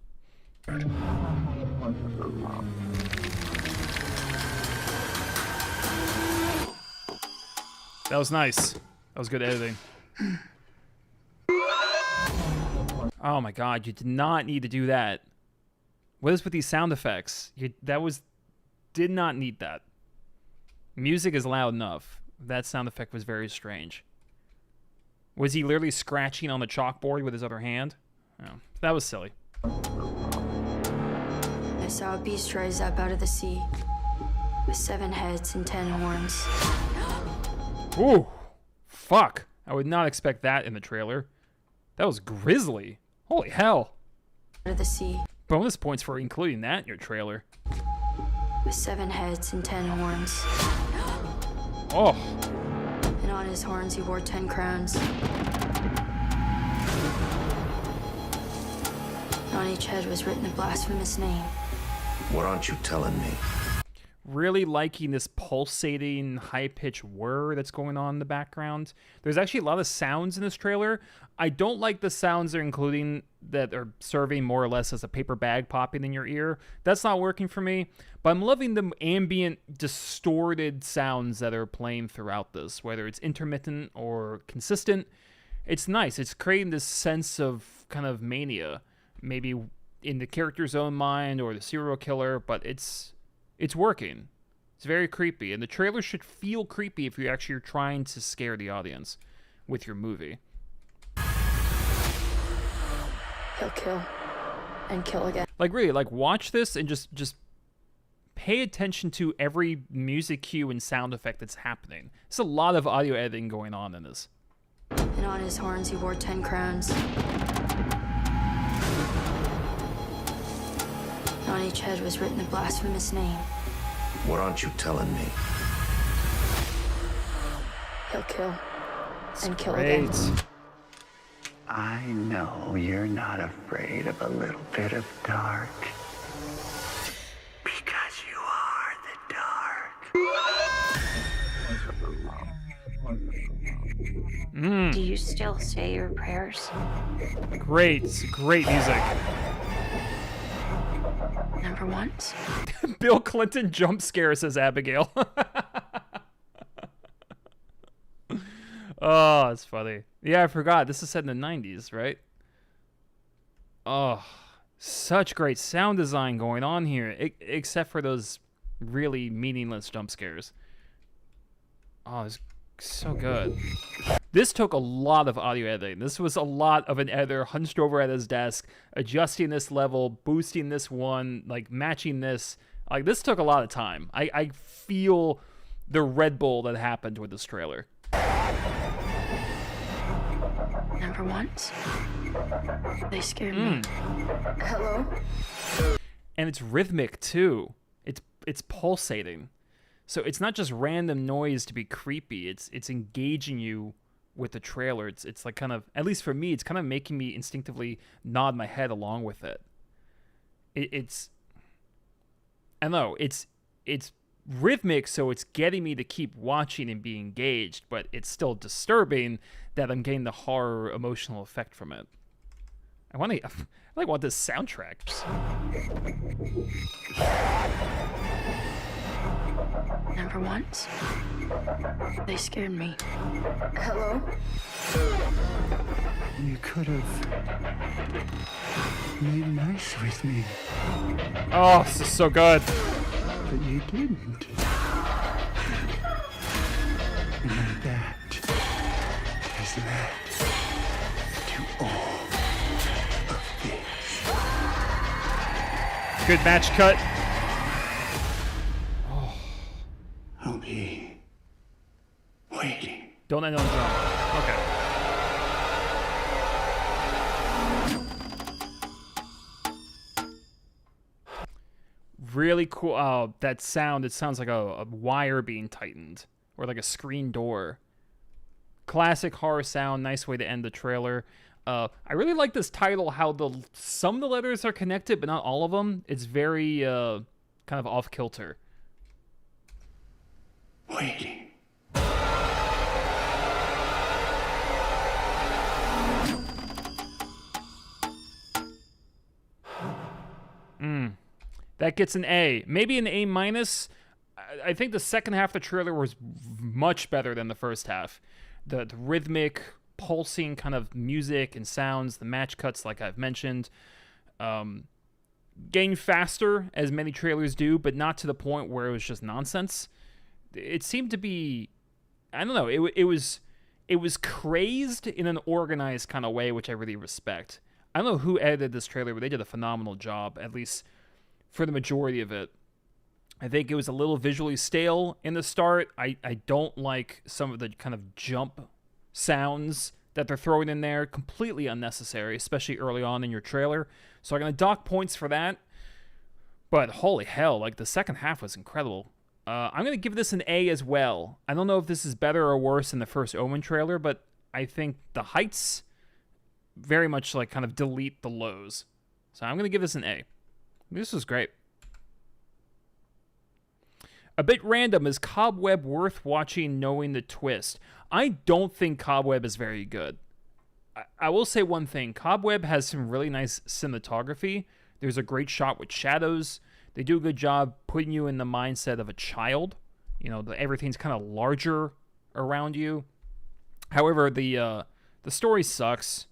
That was nice. That was good editing. Oh my god, you did not need to do that. What is with these sound effects? Did not need that. Music is loud enough. That sound effect was very strange. Was he literally scratching on the chalkboard with his other hand? Oh, that was silly. I saw a beast rise up out of the sea with 7 heads and 10 horns. Ooh, fuck. I would not expect that in the trailer. That was grisly. Holy hell. Out of the sea Bonus points for including that in your trailer. with 7 heads and 10 horns. Oh. And on his horns he wore 10 crowns. On each head was written a blasphemous name. What aren't you telling me? Really liking this pulsating, high-pitched whir that's going on in the background. There's actually a lot of sounds in this trailer. I don't like the sounds they're including that are serving more or less as a paper bag popping in your ear. That's not working for me, but I'm loving the ambient, distorted sounds that are playing throughout this, whether it's intermittent or consistent. It's nice. It's creating this sense of kind of mania, maybe in the character's own mind or the serial killer, but it's working. It's very creepy, and the trailer should feel creepy if you actually are trying to scare the audience with your movie. He'll kill and kill again. Like really, like watch this and just pay attention to every music cue and sound effect that's happening. There's a lot of audio editing going on in this. And on his horns he wore 10 crowns. On each head was written a blasphemous name. What aren't you telling me? He'll kill and kill Great. again. I know you're not afraid of a little bit of dark. Because you are the dark. Do you still say your prayers? Great music. Number ones? Bill Clinton jump scare, says Abigail. Oh, it's funny. Yeah, I forgot. This is set in the 90s, right? Oh, such great sound design going on here, except for those really meaningless jump scares. Oh, it's so good. This took a lot of audio editing. This was a lot of an editor hunched over at his desk, adjusting this level, boosting this one, like matching this. Like this took a lot of time. I feel the Red Bull that happened with this trailer. Number ones? They scared me. Hello? And it's rhythmic too. It's pulsating. So it's not just random noise to be creepy. It's engaging you with the trailer. It's like kind of, at least for me, it's kind of making me instinctively nod my head along with it. It's I don't know, it's rhythmic, so it's getting me to keep watching and be engaged, but it's still disturbing that I'm getting the horror emotional effect from it. I want this soundtrack. Number ones? They scared me. Hello? You could have made nice with me, Oh, this is so good. but you didn't. And that has led to all of this. Good match cut. I'll be waiting. Don't end on drum. Okay. Really cool. Oh, that sound. It sounds like a wire being tightened or like a screen door. Classic horror sound. Nice way to end the trailer. I really like this title. How some of the letters are connected, but not all of them. It's very kind of off kilter. waiting. That gets an A. Maybe an A minus. I think the second half of the trailer was much better than the first half. The rhythmic, pulsing kind of music and sounds, the match cuts, like I've mentioned, getting faster, as many trailers do, but not to the point where it was just nonsense. It seemed to be, I don't know, it was crazed in an organized kind of way, which I really respect. I don't know who edited this trailer, but they did a phenomenal job, at least for the majority of it. I think it was a little visually stale in the start. I don't like some of the kind of jump sounds that they're throwing in there. Completely unnecessary, especially early on in your trailer. So I'm going to dock points for that. But holy hell, like the second half was incredible. I'm going to give this an A as well. I don't know if this is better or worse than the First Omen trailer, but I think the heights very much like kind of delete the lows. So I'm going to give this an A. This was great. A bit random, is Cobweb worth watching knowing the twist? I don't think Cobweb is very good. I will say one thing. Cobweb has some really nice cinematography. There's a great shot with shadows. They do a good job putting you in the mindset of a child. You know, everything's kind of larger around you. However, the story sucks.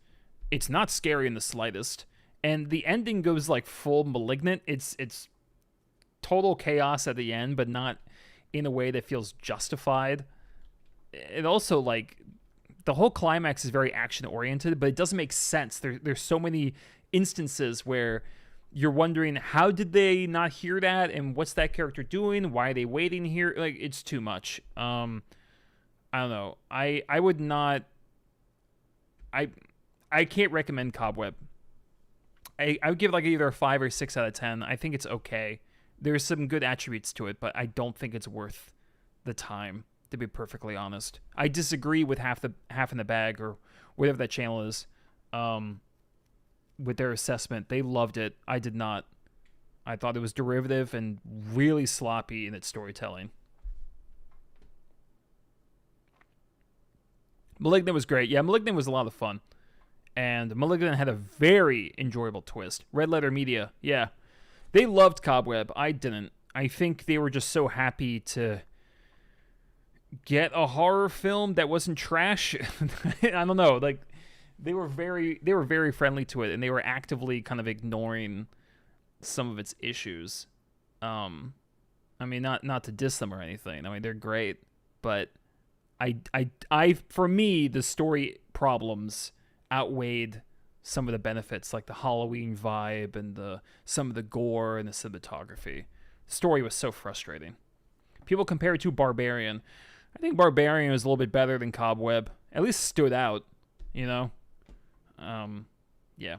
It's not scary in the slightest. And the ending goes like full Malignant. It's total chaos at the end, but not in a way that feels justified. It also, like, the whole climax is very action oriented, but it doesn't make sense. There's so many instances where you're wondering, how did they not hear that? And what's that character doing? Why are they waiting here? Like, it's too much. I don't know. I would not. I can't recommend Cobweb. I would give like either a 5 or 6 out of 10. I think it's okay. There's some good attributes to it, but I don't think it's worth the time, to be perfectly honest. I disagree with half in the bag, or whatever that channel is, with their assessment. They loved it. I did not. I thought it was derivative and really sloppy in its storytelling. Malignant was great. Yeah, Malignant was a lot of fun. And Malignant had a very enjoyable twist. Red Letter Media, yeah. They loved Cobweb. I didn't. I think they were just so happy to get a horror film that wasn't trash. I don't know. Like, they were very friendly to it, and they were actively kind of ignoring some of its issues. I mean, not to diss them or anything. I mean, they're great, but I for me, the story problems outweighed some of the benefits, like the Halloween vibe and some of the gore and the cinematography. The story was so frustrating. People compare it to Barbarian. I think Barbarian was a little bit better than Cobweb. At least stood out, you know? Yeah.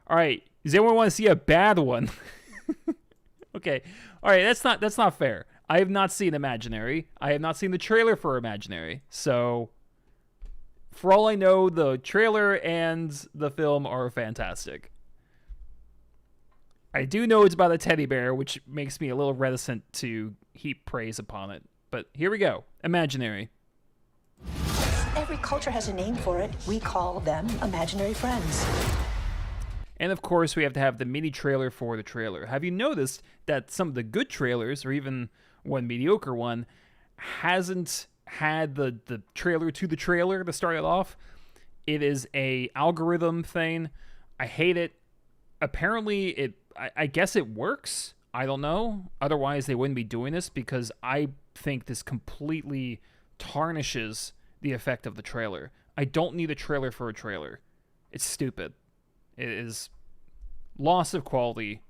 All right. Does anyone want to see a bad one? Okay. All right. That's not fair. I have not seen Imaginary. I have not seen the trailer for Imaginary. So, for all I know, the trailer and the film are fantastic. I do know it's about a teddy bear, which makes me a little reticent to heap praise upon it. But here we go. Imaginary. Every culture has a name for it. We call them imaginary friends. And of course, we have to have the mini trailer for the trailer. Have you noticed that some of the good trailers, or even one mediocre one, hasn't had the trailer to the trailer to start it off? It is a algorithm thing. I hate it. Apparently, I guess it works. I don't know. Otherwise, they wouldn't be doing this, because I think this completely tarnishes the effect of the trailer. I don't need a trailer for a trailer. It's stupid. It is loss of quality,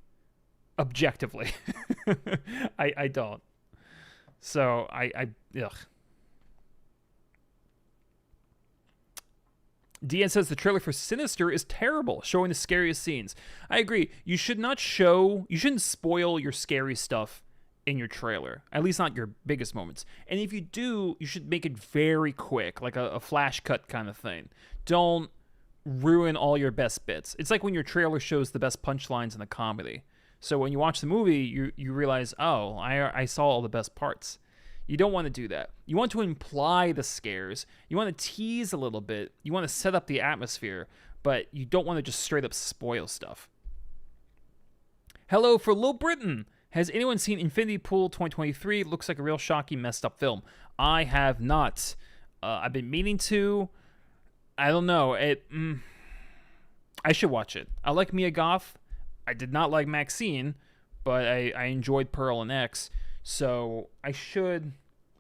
objectively. I don't. So, ugh. DN says the trailer for Sinister is terrible, showing the scariest scenes. I agree. You shouldn't spoil your scary stuff in your trailer, at least not your biggest moments. And if you do, you should make it very quick, like a flash cut kind of thing. Don't ruin all your best bits. It's like when your trailer shows the best punchlines in a comedy. So when you watch the movie, you realize, oh, I saw all the best parts. You don't want to do that. You want to imply the scares. You want to tease a little bit. You want to set up the atmosphere, but you don't want to just straight up spoil stuff. Hello for Lil Britain. Has anyone seen Infinity Pool 2023? Looks like a real shocking, messed up film. I have not. I've been meaning to. I don't know. I should watch it. I like Mia Goth. I did not like Maxine, but I enjoyed Pearl and X. So I should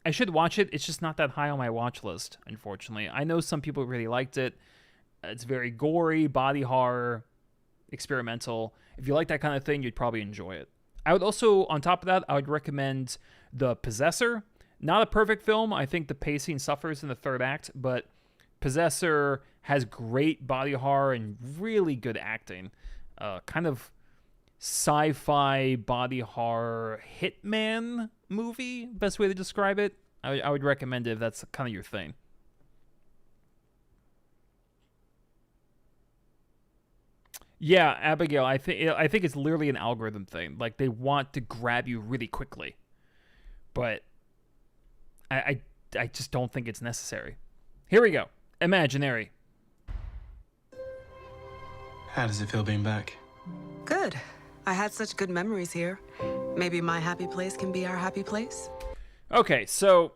watch it. It's just not that high on my watch list, unfortunately. I know some people really liked it. It's very gory, body horror, experimental. If you like that kind of thing, you'd probably enjoy it. I would also, on top of that, I would recommend The Possessor. Not a perfect film. I think the pacing suffers in the third act, but Possessor has great body horror and really good acting. Kind of sci-fi body horror hitman movie, best way to describe it. I would recommend it if that's kind of your thing. Yeah, Abigail, I think it's literally an algorithm thing. Like, they want to grab you really quickly, but I just don't think it's necessary. Here we go. Imaginary. How does it feel being back? Good. I had such good memories here. Maybe my happy place can be our happy place? Okay, so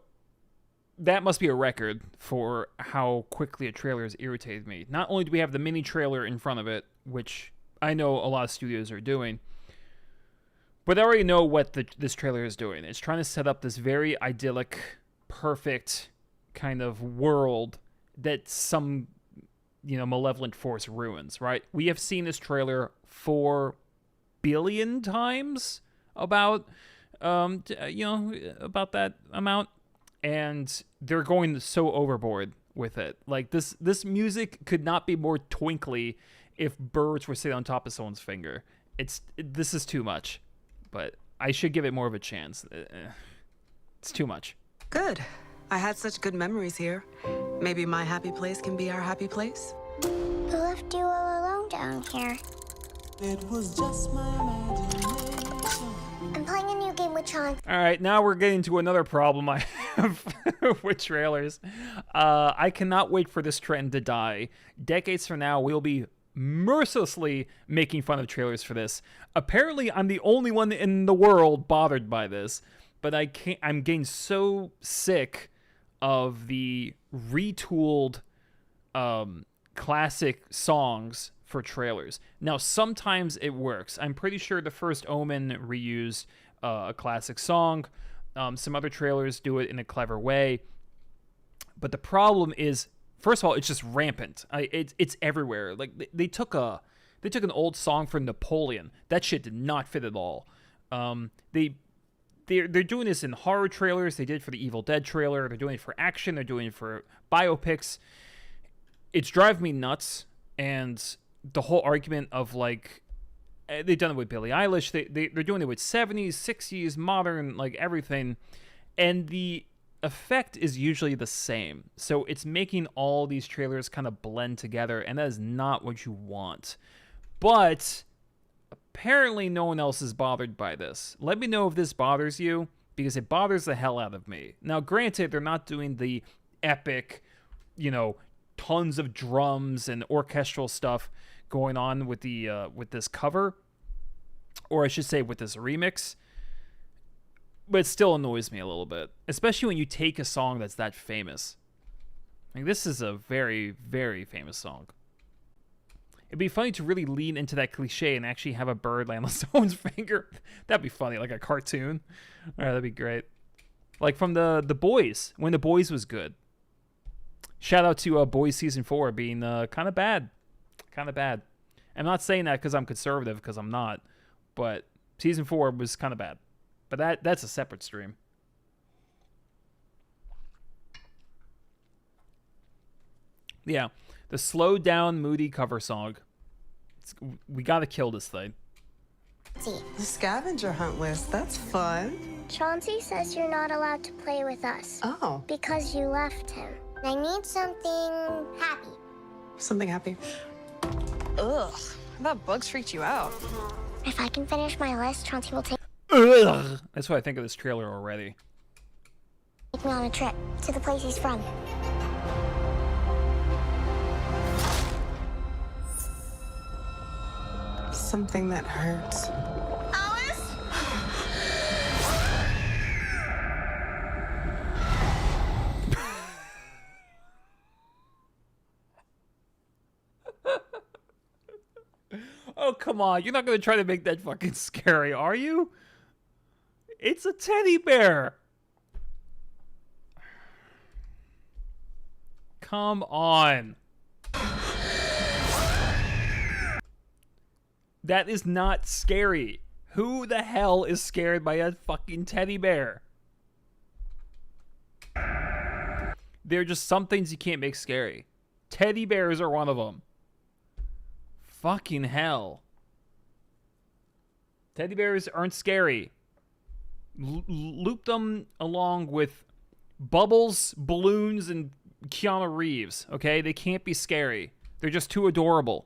that must be a record for how quickly a trailer has irritated me. Not only do we have the mini trailer in front of it, which I know a lot of studios are doing, but I already know what this trailer is doing. It's trying to set up this very idyllic, perfect kind of world that some, malevolent force ruins, right? We have seen this trailer 4 billion times about that amount, and they're going so overboard with it. Like, this music could not be more twinkly if birds were sitting on top of someone's finger. This is too much, but I should give it more of a chance. It's too much. Good. I had such good memories here. Maybe my happy place can be our happy place? Who left you all alone down here? It was just my imagination. I'm playing a new game with Sean. All right, now we're getting to another problem I have with trailers. I cannot wait for this trend to die. Decades from now, we'll be mercilessly making fun of trailers for this. Apparently, I'm the only one in the world bothered by this, but I'm getting so sick of the retooled classic songs for trailers. Now, sometimes it works. I'm pretty sure the First Omen reused a classic song. Some other trailers do it in a clever way. But the problem is, first of all, it's just rampant. It's everywhere. Like, they took an old song from Napoleon. That shit did not fit at all. They're doing this in horror trailers. They did it for the Evil Dead trailer. They're doing it for action. They're doing it for biopics. It's driving me nuts. And the whole argument of, like, they've done it with Billie Eilish. They're doing it with 70s, 60s, modern, like, everything. And the effect is usually the same. So it's making all these trailers kind of blend together. And that is not what you want. But apparently no one else is bothered by this. Let me know if this bothers you, because it bothers the hell out of me. Now, granted, they're not doing the epic, tons of drums and orchestral stuff going on with with this cover, or I should say with this remix, but it still annoys me a little bit, especially when you take a song that's that famous. Like, this is a very, very famous song. It'd be funny to really lean into that cliche and actually have a bird land on someone's finger. That'd be funny, like a cartoon. All right, that'd be great. Like from the Boys, when The Boys was good. Shout out to Boys Season 4 being kind of bad. Kind of bad. I'm not saying that because I'm conservative, because I'm not. But Season 4 was kind of bad. But that's a separate stream. Yeah. The slowed down, moody cover song. We gotta kill this thing. The scavenger hunt list, that's fun. Chauncey says you're not allowed to play with us. Oh. Because you left him. I need something happy. Something happy. Ugh, I thought bugs freaked you out. If I can finish my list, Chauncey will take... Ugh. That's what I think of this trailer already. Take me on a trip to the place he's from. Something that hurts. Alice? Oh, come on. You're not going to try to make that fucking scary, are you? It's a teddy bear. Come on. That is not scary. Who the hell is scared by a fucking teddy bear? There are just some things you can't make scary. Teddy bears are one of them. Fucking hell. Teddy bears aren't scary. Loop them along with Bubbles, balloons, and Keanu Reeves, okay? They can't be scary. They're just too adorable.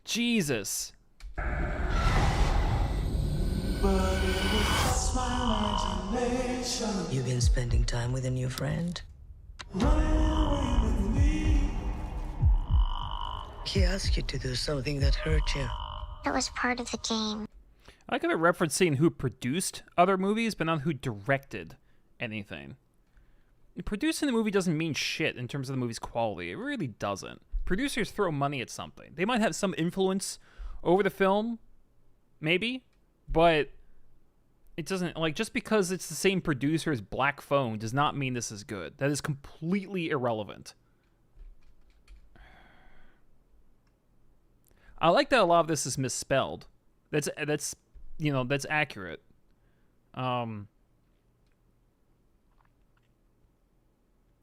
Jesus. You've been spending time with a new friend? He asked you to do something that hurt you. It was part of the game. I like how they're referencing who produced other movies, but not who directed anything. Producing the movie doesn't mean shit in terms of the movie's quality. It really doesn't. Producers throw money at something. They might have some influence over the film, maybe, but it doesn't, like, just because it's the same producer as Black Phone does not mean this is good. That is completely irrelevant. I like that a lot of this is misspelled. That's you know, that's accurate. I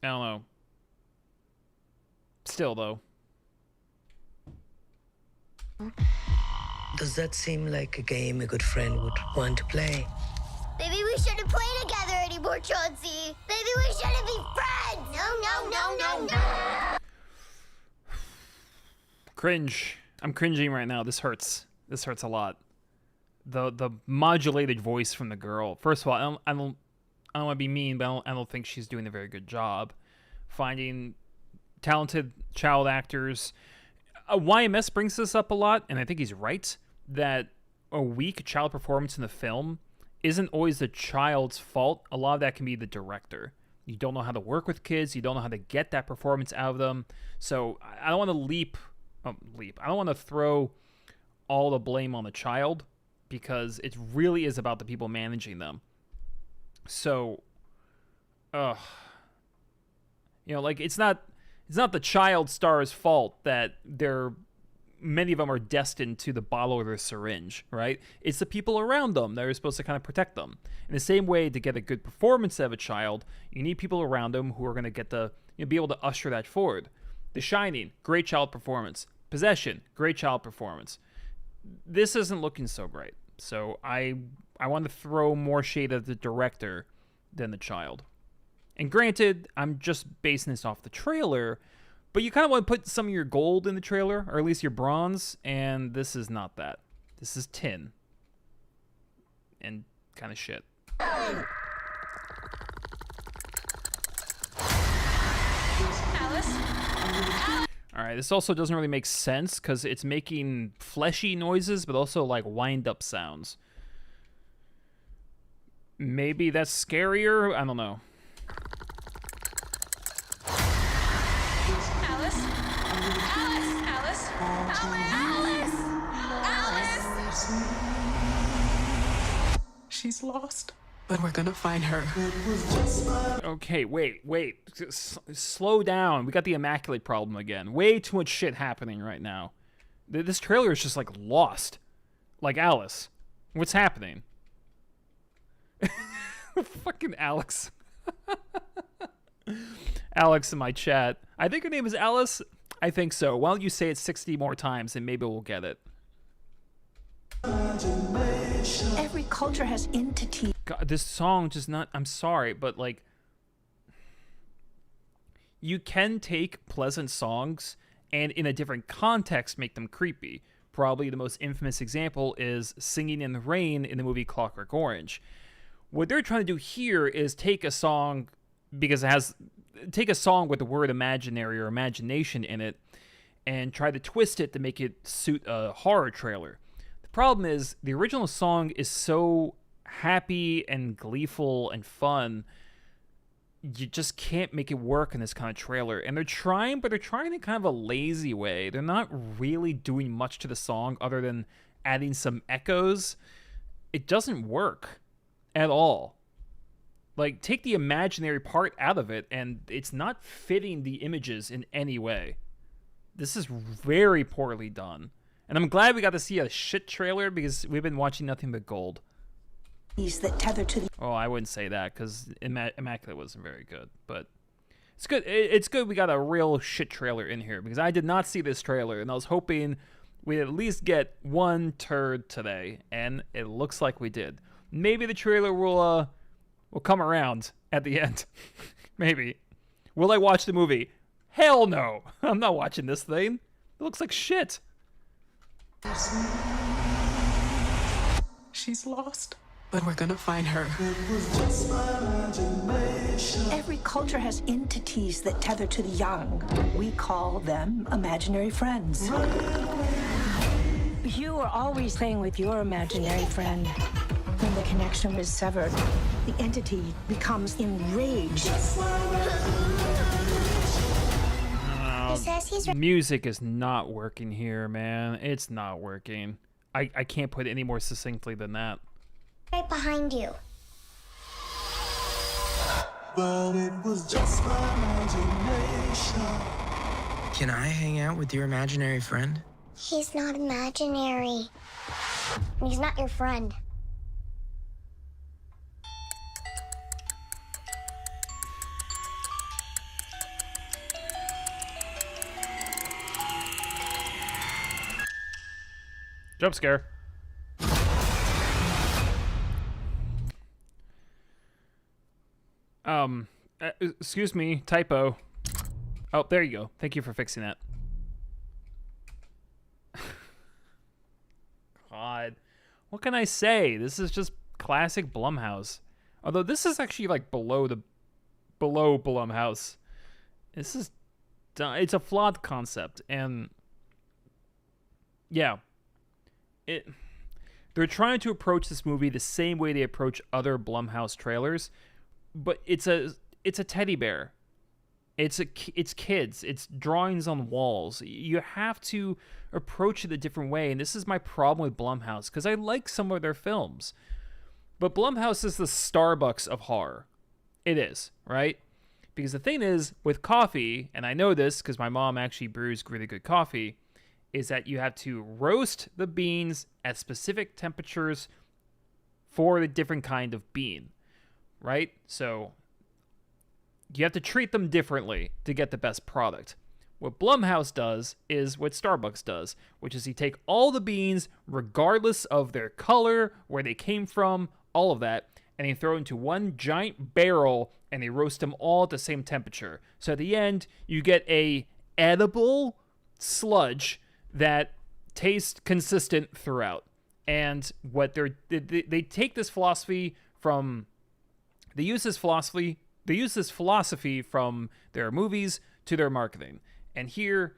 don't know. Still, though. Does that seem like a game a good friend would want to play? Maybe we shouldn't play together anymore, Chauncey. Maybe we shouldn't be friends. No. Cringe. I'm cringing right now. This hurts. This hurts a lot. The modulated voice from the girl. First of all, I don't want to be mean, but I don't think she's doing a very good job finding talented child actors. YMS brings this up a lot, and I think he's right, that a weak child performance in the film isn't always the child's fault. A lot of that can be the director. You don't know how to work with kids. You don't know how to get that performance out of them. So I don't want to I don't want to throw all the blame on the child, because it really is about the people managing them. So, you know, like, it's not the child star's fault that many of them are destined to the bottle or the syringe, right? It's the people around them that are supposed to kind of protect them. In the same way, to get a good performance out of a child, you need people around them who are going to get be able to usher that forward. The Shining, great child performance. Possession, great child performance. This isn't looking so great. So I want to throw more shade at the director than the child. And granted, I'm just basing this off the trailer, but you kind of want to put some of your gold in the trailer, or at least your bronze, and this is not that. This is tin. And kind of shit. Alright, this also doesn't really make sense because it's making fleshy noises, but also like wind-up sounds. Maybe that's scarier? I don't know. She's lost, but we're gonna find her. Okay, wait. Slow down. We got the Immaculate problem again. Way too much shit happening right now. This trailer is just like lost. Like Alice. What's happening? Fucking Alex. Alex in my chat. I think her name is Alice. I think so. Why don't you say it 60 more times and maybe we'll get it. Every culture has entities. God, this song just not... I'm sorry, but like... You can take pleasant songs and in a different context make them creepy. Probably the most infamous example is Singing in the Rain in the movie Clockwork Orange. What they're trying to do here is take a song because it has take a song with the word imaginary or imagination in it and try to twist it to make it suit a horror trailer. The problem is the original song is so happy and gleeful and fun, you just can't make it work in this kind of trailer. And they're trying, but they're trying in kind of a lazy way. They're not really doing much to the song other than adding some echoes. It doesn't work at all. Like, take the imaginary part out of it, and it's not fitting the images in any way. This is very poorly done. And I'm glad we got to see a shit trailer because we've been watching nothing but gold. That tether to the... Oh, I wouldn't say that because Immaculate wasn't very good. But it's good. It's good we got a real shit trailer in here because I did not see this trailer, and I was hoping we'd at least get one turd today, and it looks like we did. Maybe the trailer will come around at the end. Maybe. Will I watch the movie? Hell no. I'm not watching this thing. It looks like shit. She's lost, but we're gonna find her. Every culture has entities that tether to the young. We call them imaginary friends. You are always playing with your imaginary friend. When the connection is severed, The entity becomes enraged. Music is not working here, man. It's not working. I can't put it any more succinctly than that. Right behind you. But it was just my imagination. Can I hang out with your imaginary friend? He's not imaginary. He's not your friend. Jump scare. Excuse me, typo. Oh, there you go. Thank you for fixing that. God. What can I say? This is just classic Blumhouse. Although this is actually like below Blumhouse. This is it's a flawed concept, and yeah. They're trying to approach this movie the same way they approach other Blumhouse trailers, but it's a teddy bear. It's kids. It's drawings on walls. You have to approach it a different way, and this is my problem with Blumhouse because I like some of their films, but Blumhouse is the Starbucks of horror. It is, right? Because the thing is with coffee, and I know this because my mom actually brews really good coffee, is that you have to roast the beans at specific temperatures for the different kind of bean, right? So you have to treat them differently to get the best product. What Blumhouse does is what Starbucks does, which is you take all the beans, regardless of their color, where they came from, all of that, and they throw it into one giant barrel and they roast them all at the same temperature. So at the end, you get a edible sludge that tastes consistent throughout. And what they take this philosophy from, they use this philosophy from their movies to their marketing. And here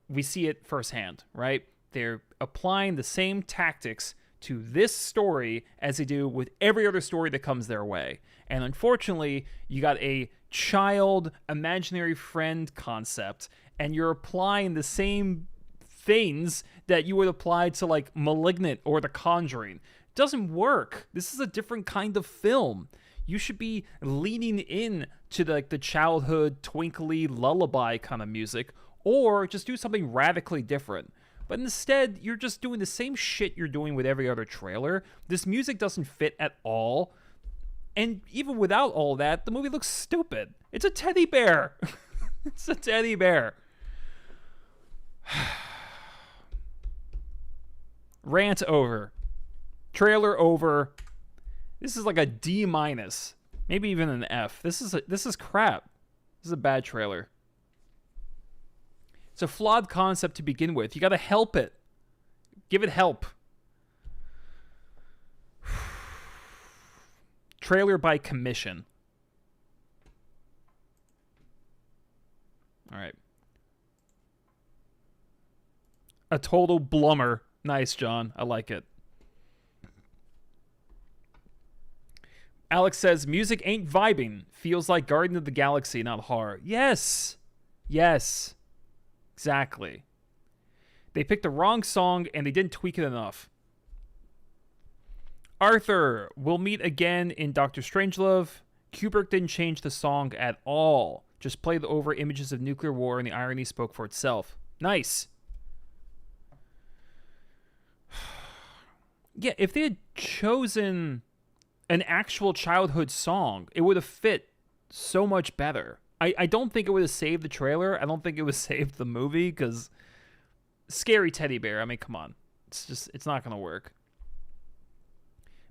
we see it firsthand, right? They're applying the same tactics to this story as they do with every other story that comes their way. And unfortunately, you got a child imaginary friend concept, and you're applying the same things that you would apply to like Malignant or The Conjuring. It doesn't work. This is a different kind of film. You should be leaning in to the childhood twinkly lullaby kind of music, or just do something radically different. But instead, you're just doing the same shit you're doing with every other trailer. This music doesn't fit at all. And even without all that, the movie looks stupid. It's a teddy bear. It's a teddy bear. Rant over. Trailer over. This is like a D-, maybe even an F. This is crap. This is a bad trailer. It's a flawed concept to begin with. You got to help it. Give it help. trailer by commission. All right. A total blummer. Nice, John. I like it. Alex says, music ain't vibing. Feels like Guardian of the Galaxy, not horror. Yes. Yes. Exactly. They picked the wrong song and they didn't tweak it enough. Arthur, we'll meet again in Doctor Strangelove. Kubrick didn't change the song at all. Just played over images of nuclear war and the irony spoke for itself. Nice. Yeah, if they had chosen an actual childhood song, it would have fit so much better. I don't think it would have saved the trailer. I don't think it would have saved the movie, because scary teddy bear, I mean, come on. It's not going to work.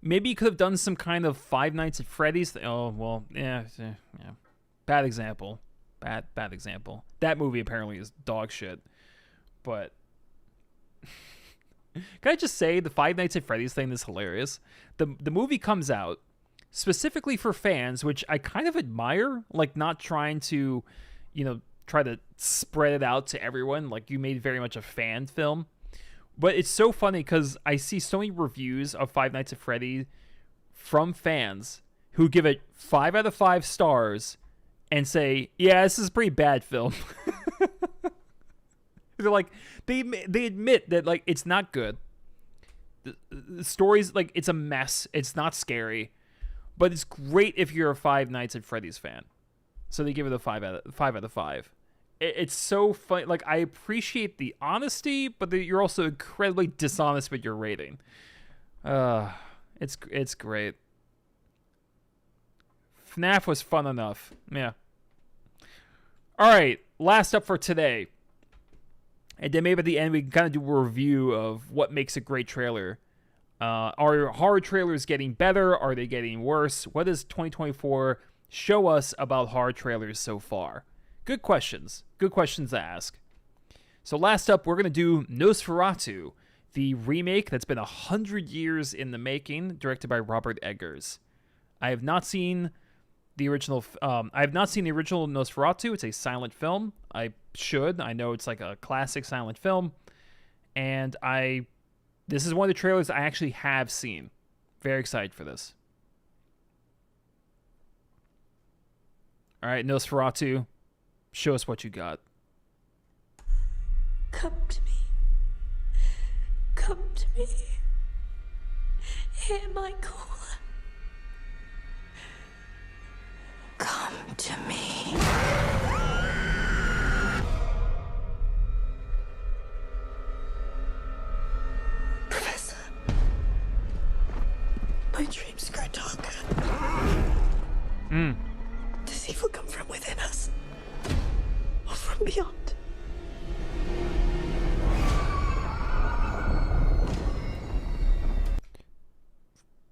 Maybe you could have done some kind of Five Nights at Freddy's. Oh, well, yeah. Bad example. Bad example. That movie apparently is dog shit. But can I just say the Five Nights at Freddy's thing is hilarious? The movie comes out specifically for fans, which I kind of admire, like not trying to, try to spread it out to everyone. Like you made very much a fan film. But it's so funny because I see so many reviews of Five Nights at Freddy from fans who give it 5 out of 5 stars and say, yeah, this is a pretty bad film. They're like, they admit that, like, it's not good. The story's, like, it's a mess. It's not scary. But it's great if you're a Five Nights at Freddy's fan. So they give it a 5 out of 5. It's so funny. Like, I appreciate the honesty, but you're also incredibly dishonest with your rating. It's great. FNAF was fun enough. Yeah. All right, last up for today. And then maybe at the end we can kind of do a review of what makes a great trailer. Are horror trailers getting better? Are they getting worse? What does 2024 show us about horror trailers so far? Good questions. Good questions to ask. So last up, we're going to do Nosferatu, the remake that's been 100 years in the making, directed by Robert Eggers. I have not seen the original. Nosferatu. It's a silent film. I should. I know it's like a classic silent film, and this is one of the trailers I actually have seen. Very excited for this. All right, Nosferatu. Show us what you got. Come to me. Come to me. Hear my call. Come to me. Professor. My dreams grow darker. Does evil come from within us? Or from beyond?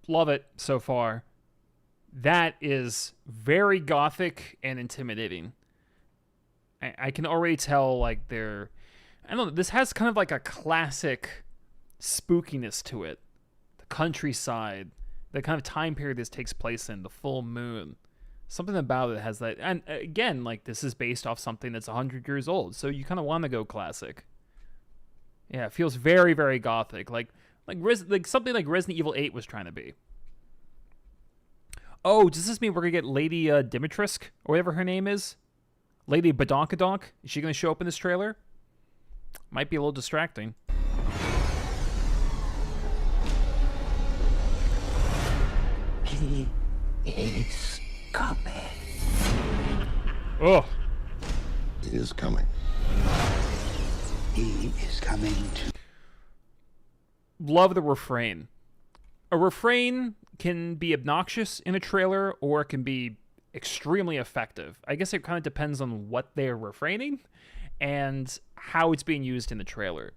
Love it so far. That is very gothic and intimidating. I can already tell, like, I don't know, this has kind of like a classic spookiness to it. The countryside, the kind of time period this takes place in, the full moon. Something about it has that. And again, like, this is based off something that's 100 years old, so you kind of want to go classic. Yeah, it feels very, very gothic. Like something like Resident Evil 8 was trying to be. Oh, does this mean we're going to get Lady Dimitrescu, or whatever her name is? Lady Badonkadonk? Is she going to show up in this trailer? Might be a little distracting. He is coming. Oh. He is coming. He is coming to... Love the refrain. A refrain can be obnoxious in a trailer, or it can be extremely effective. I guess it kind of depends on what they're refraining and how it's being used in the trailer.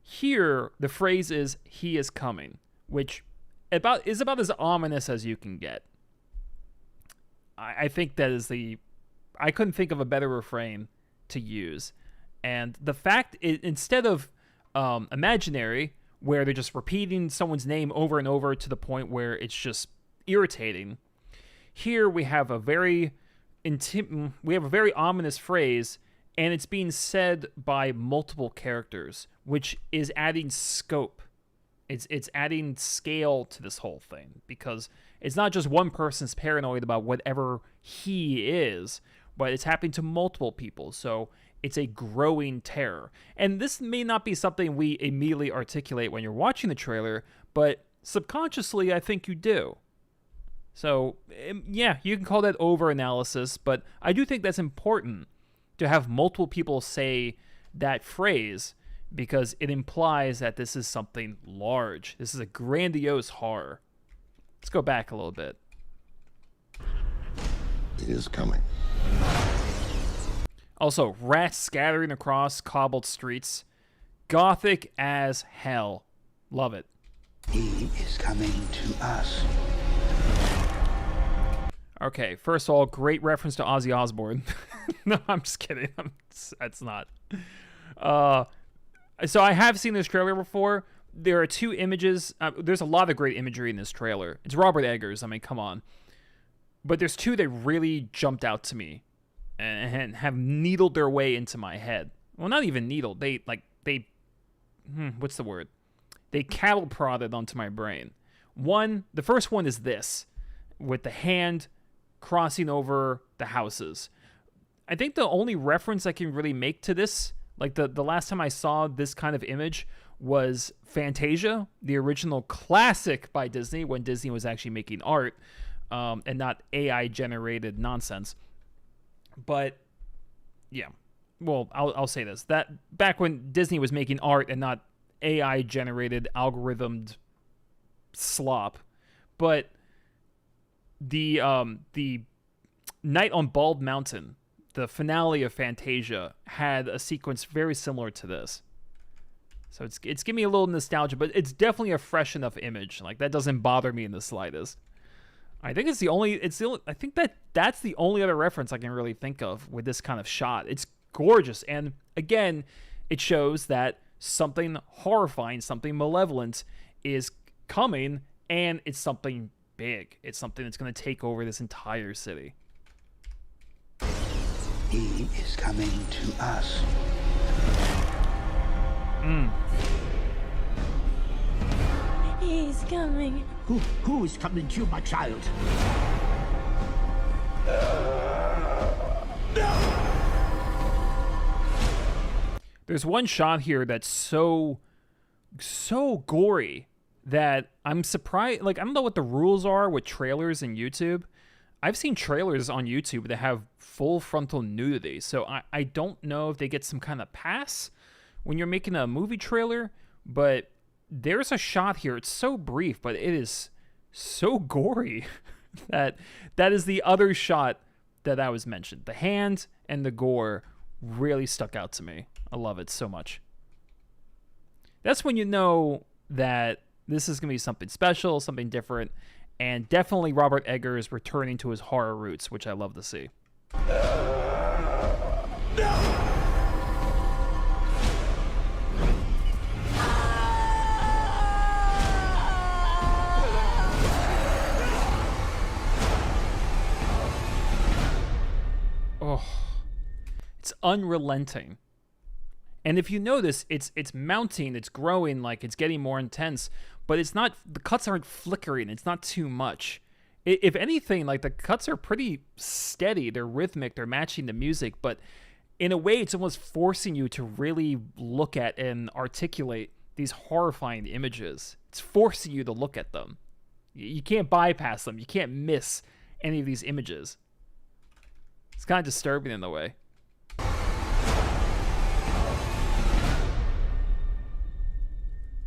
Here, the phrase is, "He is coming," which is about as ominous as you can get. I think that is I couldn't think of a better refrain to use. And the fact, instead of imaginary, where they're just repeating someone's name over and over to the point where it's just irritating, Here we have a very ominous phrase, and it's being said by multiple characters, which is adding scope. It's adding scale to this whole thing, because it's not just one person's paranoid about whatever he is, but it's happening to multiple people. So it's a growing terror. And this may not be something we immediately articulate when you're watching the trailer, but subconsciously, I think you do. So, yeah, you can call that over-analysis, but I do think that's important to have multiple people say that phrase, because it implies that this is something large. This is a grandiose horror. Let's go back a little bit. It is coming. Also, rats scattering across cobbled streets. Gothic as hell. Love it. He is coming to us. Okay, first of all, great reference to Ozzy Osbourne. No, I'm just kidding. That's not. So I have seen this trailer before. There are two images. There's a lot of great imagery in this trailer. It's Robert Eggers. I mean, come on. But there's two that really jumped out to me and have needled their way into my head. Well, not even needled. What's the word? They cattle prodded onto my brain. The first one is this, with the hand crossing over the houses. I think the only reference I can really make to this, like the last time I saw this kind of image, was Fantasia, the original classic by Disney, when Disney was actually making art and not AI-generated nonsense. But, yeah. Well, I'll say this. That back when Disney was making art and not AI-generated, algorithmed slop. But the Night on Bald Mountain, the finale of Fantasia, had a sequence very similar to this. So it's giving me a little nostalgia, but it's definitely a fresh enough image. Like, that doesn't bother me in the slightest. I think that's the only other reference I can really think of with this kind of shot. It's gorgeous, and again, it shows that something horrifying, something malevolent is coming, and it's something big. It's something that's going to take over this entire city. He is coming to us. He's coming. Who is coming to you, my child? There's one shot here that's so gory that I'm surprised. Like, I don't know what the rules are with trailers in YouTube. I've seen trailers on YouTube that have full frontal nudity, so I don't know if they get some kind of pass when you're making a movie trailer, but there's a shot here. It's so brief, but it is so gory that is the other shot that I was mentioned. The hand and the gore really stuck out to me. I love it so much. That's when you know that this is going to be something special, something different, and definitely Robert Eggers returning to his horror roots, which I love to see. Oh, it's unrelenting. And if you notice, it's mounting, it's growing, like it's getting more intense, but it's not, the cuts aren't flickering, it's not too much. If anything, like, the cuts are pretty steady, they're rhythmic, they're matching the music, but in a way it's almost forcing you to really look at and articulate these horrifying images. It's forcing you to look at them. You can't bypass them, you can't miss any of these images. It's kind of disturbing in a way.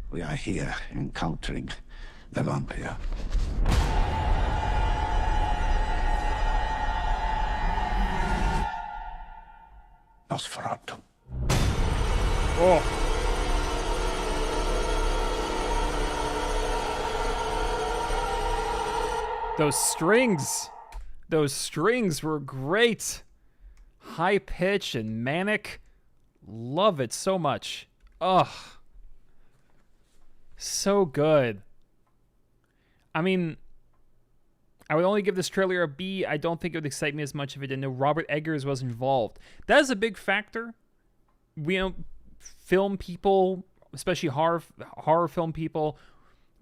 We are here encountering the vampire. Nosferatu. Oh. Those strings were great. High pitch and manic. Love it so much. Ugh. So good. I mean, I would only give this trailer a B. I don't think it would excite me as much if I didn't know Robert Eggers was involved. That is a big factor. We know film people, especially horror film people.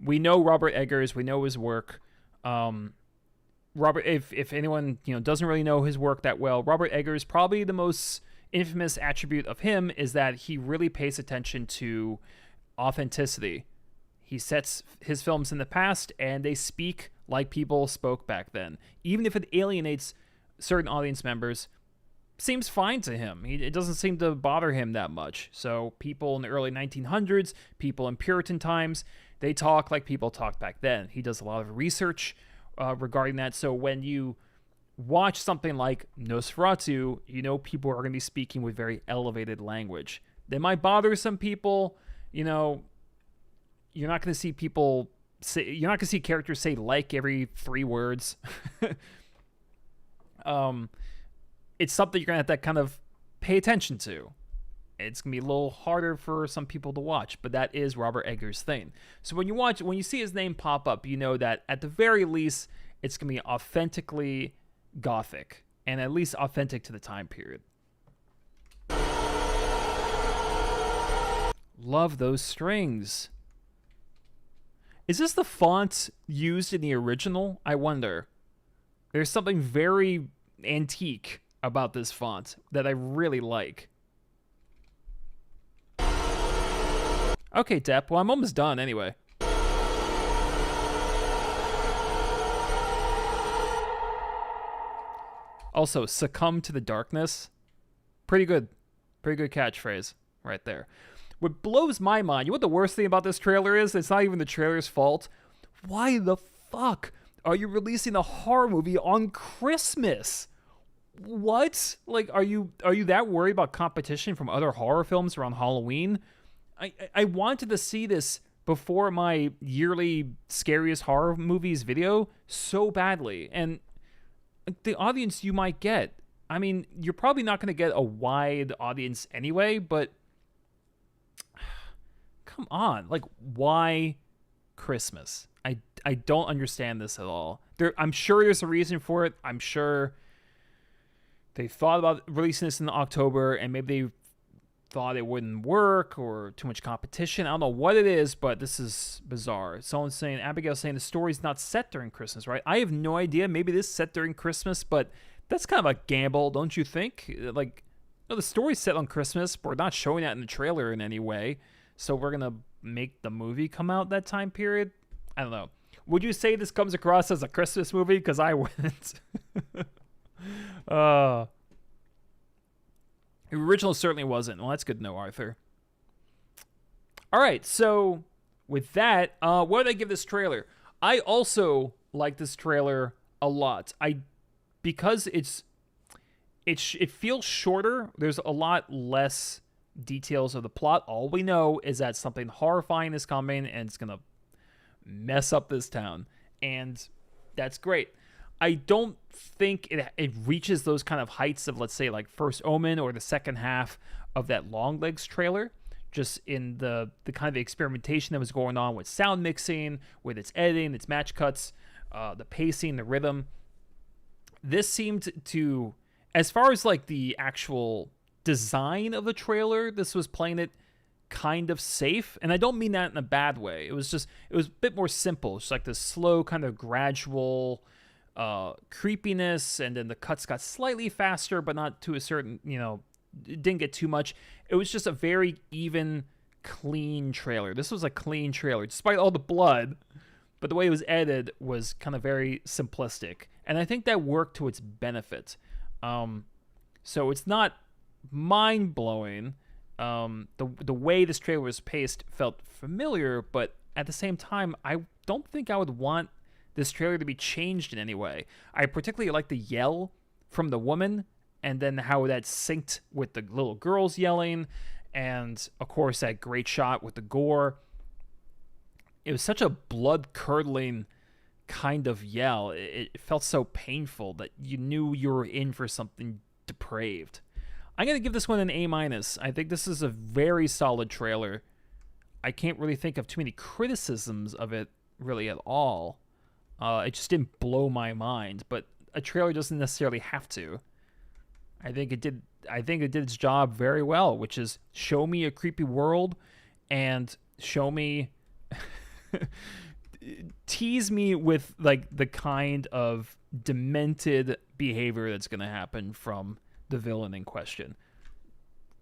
We know Robert Eggers. We know his work. Robert, if anyone doesn't really know his work that well, Robert Eggers, probably the most infamous attribute of him is that he really pays attention to authenticity. He sets his films in the past, and they speak like people spoke back then. Even if it alienates certain audience members, seems fine to him. It doesn't seem to bother him that much. So people in the early 1900s, people in Puritan times, they talk like people talked back then. He does a lot of research regarding that. So when you watch something like Nosferatu, people are going to be speaking with very elevated language. They might bother some people. You're not going to see people say, you're not going to see characters say like every 3 words. It's something you're going to have to kind of pay attention to. It's going to be a little harder for some people to watch, but that is Robert Eggers' thing. So when you see his name pop up, you know that at the very least, it's going to be authentically gothic and at least authentic to the time period. Love those strings. Is this the font used in the original? I wonder. There's something very antique about this font that I really like. Okay, Depp. Well, I'm almost done anyway. Also, succumb to the darkness. Pretty good. Pretty good catchphrase right there. What blows my mind, you know what the worst thing about this trailer is? It's not even the trailer's fault. Why the fuck are you releasing a horror movie on Christmas? What? Like, are you that worried about competition from other horror films around Halloween? I wanted to see this before my yearly scariest horror movies video so badly. And the audience you might get, I mean, you're probably not going to get a wide audience anyway, but come on, like, why Christmas? I don't understand this at all. I'm sure there's a reason for it. I'm sure they thought about releasing this in October, and maybe they thought it wouldn't work or too much competition. I don't know what it is, but this is bizarre. Someone's saying, Abigail's saying the story's not set during Christmas, right? I have no idea. Maybe it is set during Christmas, but that's kind of a gamble, don't you think? Like, no, the story's set on Christmas, but we're not showing that in the trailer in any way. So we're going to make the movie come out that time period? I don't know. Would you say this comes across as a Christmas movie? Because I wouldn't. The original certainly wasn't. Well, that's good to know, Arthur. All right, so with that, what did I give this trailer? I also like this trailer a lot. Because it feels shorter. There's a lot less details of the plot. All we know is that something horrifying is coming and it's gonna mess up this town, and that's great. I don't think it reaches those kind of heights of, let's say, like First Omen or the second half of that Longlegs trailer, just in the kind of experimentation that was going on with sound mixing, with its editing, its match cuts, the pacing, the rhythm. This seemed to, as far as like the actual design of the trailer, this was playing it kind of safe. And I don't mean that in a bad way. It was a bit more simple. It's like this slow kind of gradual creepiness, and then the cuts got slightly faster, but not to a certain, it didn't get too much. It was just a very even, clean trailer. This was a clean trailer, despite all the blood, but the way it was edited was kind of very simplistic. And I think that worked to its benefit. So it's not mind-blowing. The way this trailer was paced felt familiar, but at the same time, I don't think I would want this trailer to be changed in any way. I particularly like the yell from the woman, and then how that synced with the little girls yelling, and of course that great shot with the gore. It was such a blood-curdling kind of yell. It felt so painful that you knew you were in for something depraved. I'm going to give this one an A-. I think this is a very solid trailer. I can't really think of too many criticisms of it really at all. It just didn't blow my mind, but a trailer doesn't necessarily have to. I think it did its job very well, which is show me a creepy world and show me tease me with like the kind of demented behavior that's going to happen from the villain in question.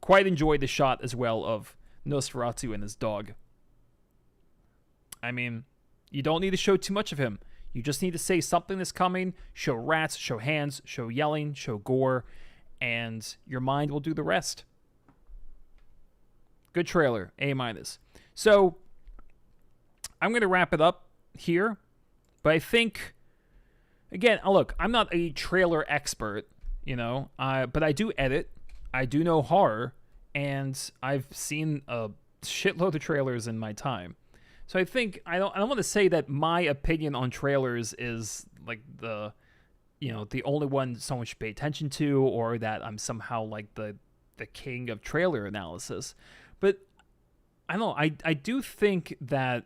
Quite enjoyed the shot as well of Nosferatu and his dog. I mean, you don't need to show too much of him. You just need to say something is coming, show rats, show hands, show yelling, show gore, and your mind will do the rest. Good trailer, A-. So, I'm going to wrap it up here, but I think, again, look, I'm not a trailer expert, you know, but I do edit, I do know horror, and I've seen a shitload of trailers in my time. So I think I don't want to say that my opinion on trailers is like the only one someone should pay attention to, or that I'm somehow like the king of trailer analysis. But I don't know, I do think that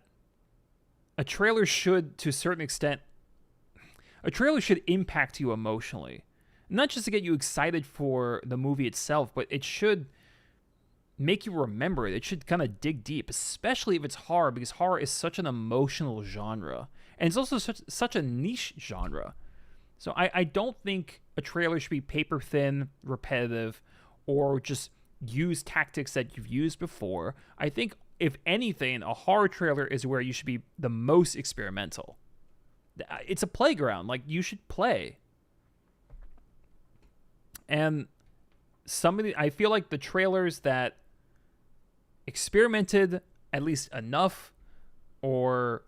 a trailer should, to a certain extent, impact you emotionally. Not just to get you excited for the movie itself, but it should make you remember it. It should kind of dig deep, especially if it's horror, because horror is such an emotional genre. And it's also such a niche genre. So I don't think a trailer should be paper thin, repetitive, or just use tactics that you've used before. I think, if anything, a horror trailer is where you should be the most experimental. It's a playground. Like, you should play. And I feel like the trailers that experimented at least enough, or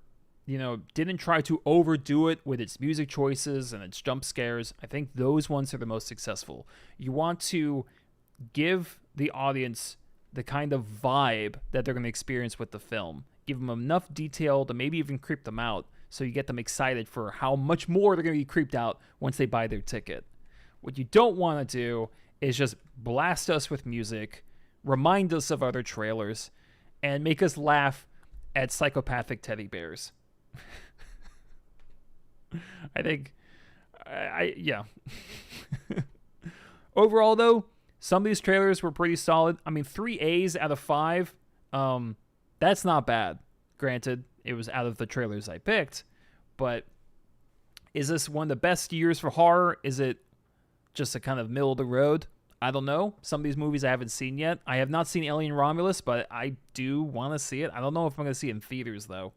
didn't try to overdo it with its music choices and its jump scares, I think those ones are the most successful. You want to give the audience the kind of vibe that they're going to experience with the film. Give them enough detail to maybe even creep them out, so you get them excited for how much more they're going to be creeped out once they buy their ticket. What you don't want to do is just blast us with music, remind us of other trailers, and make us laugh at psychopathic teddy bears. I think, yeah. Overall, though, some of these trailers were pretty solid. I mean, 3 A's out of 5, that's not bad. Granted, it was out of the trailers I picked, but is this one of the best years for horror? Is it just a kind of middle of the road? I don't know. Some of these movies I haven't seen yet. I have not seen Alien Romulus, but I do want to see it. I don't know if I'm going to see it in theaters, though.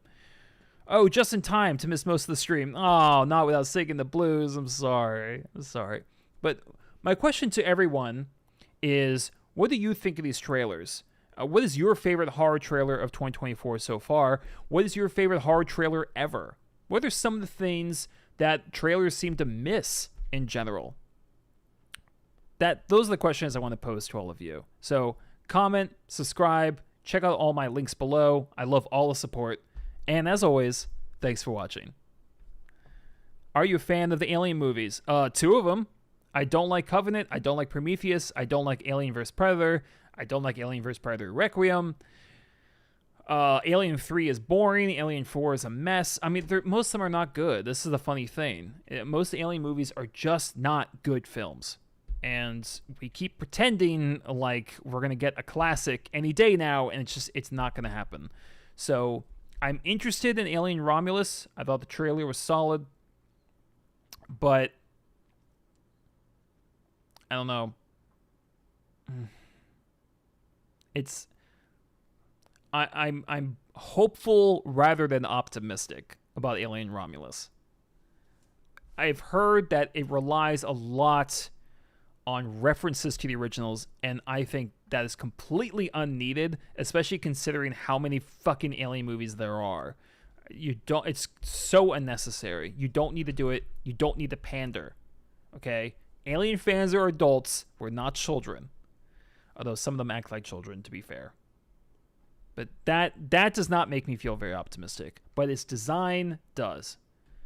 Oh, just in time to miss most of the stream. Oh, not without singing the blues. I'm sorry. But my question to everyone is, what do you think of these trailers? What is your favorite horror trailer of 2024 so far? What is your favorite horror trailer ever? What are some of the things that trailers seem to miss in general? Those are the questions I want to pose to all of you. So comment, subscribe, check out all my links below. I love all the support. And as always, thanks for watching. Are you a fan of the Alien movies? 2 of them. I don't like Covenant. I don't like Prometheus. I don't like Alien vs. Predator. I don't like Alien vs. Predator Requiem. Alien 3 is boring. Alien 4 is a mess. I mean, most of them are not good. This is the funny thing. Most Alien movies are just not good films. And we keep pretending like we're going to get a classic any day now, and it's not going to happen. So I'm interested in Alien Romulus. I thought the trailer was solid. But I don't know. I'm hopeful rather than optimistic about Alien Romulus. I've heard that it relies a lot on references to the originals, and I think that is completely unneeded, especially considering how many fucking Alien movies there are. It's so unnecessary. You don't need to do it. You don't need to pander. Okay? Alien fans are adults. We're not children. Although some of them act like children, to be fair. But that does not make me feel very optimistic. But its design does.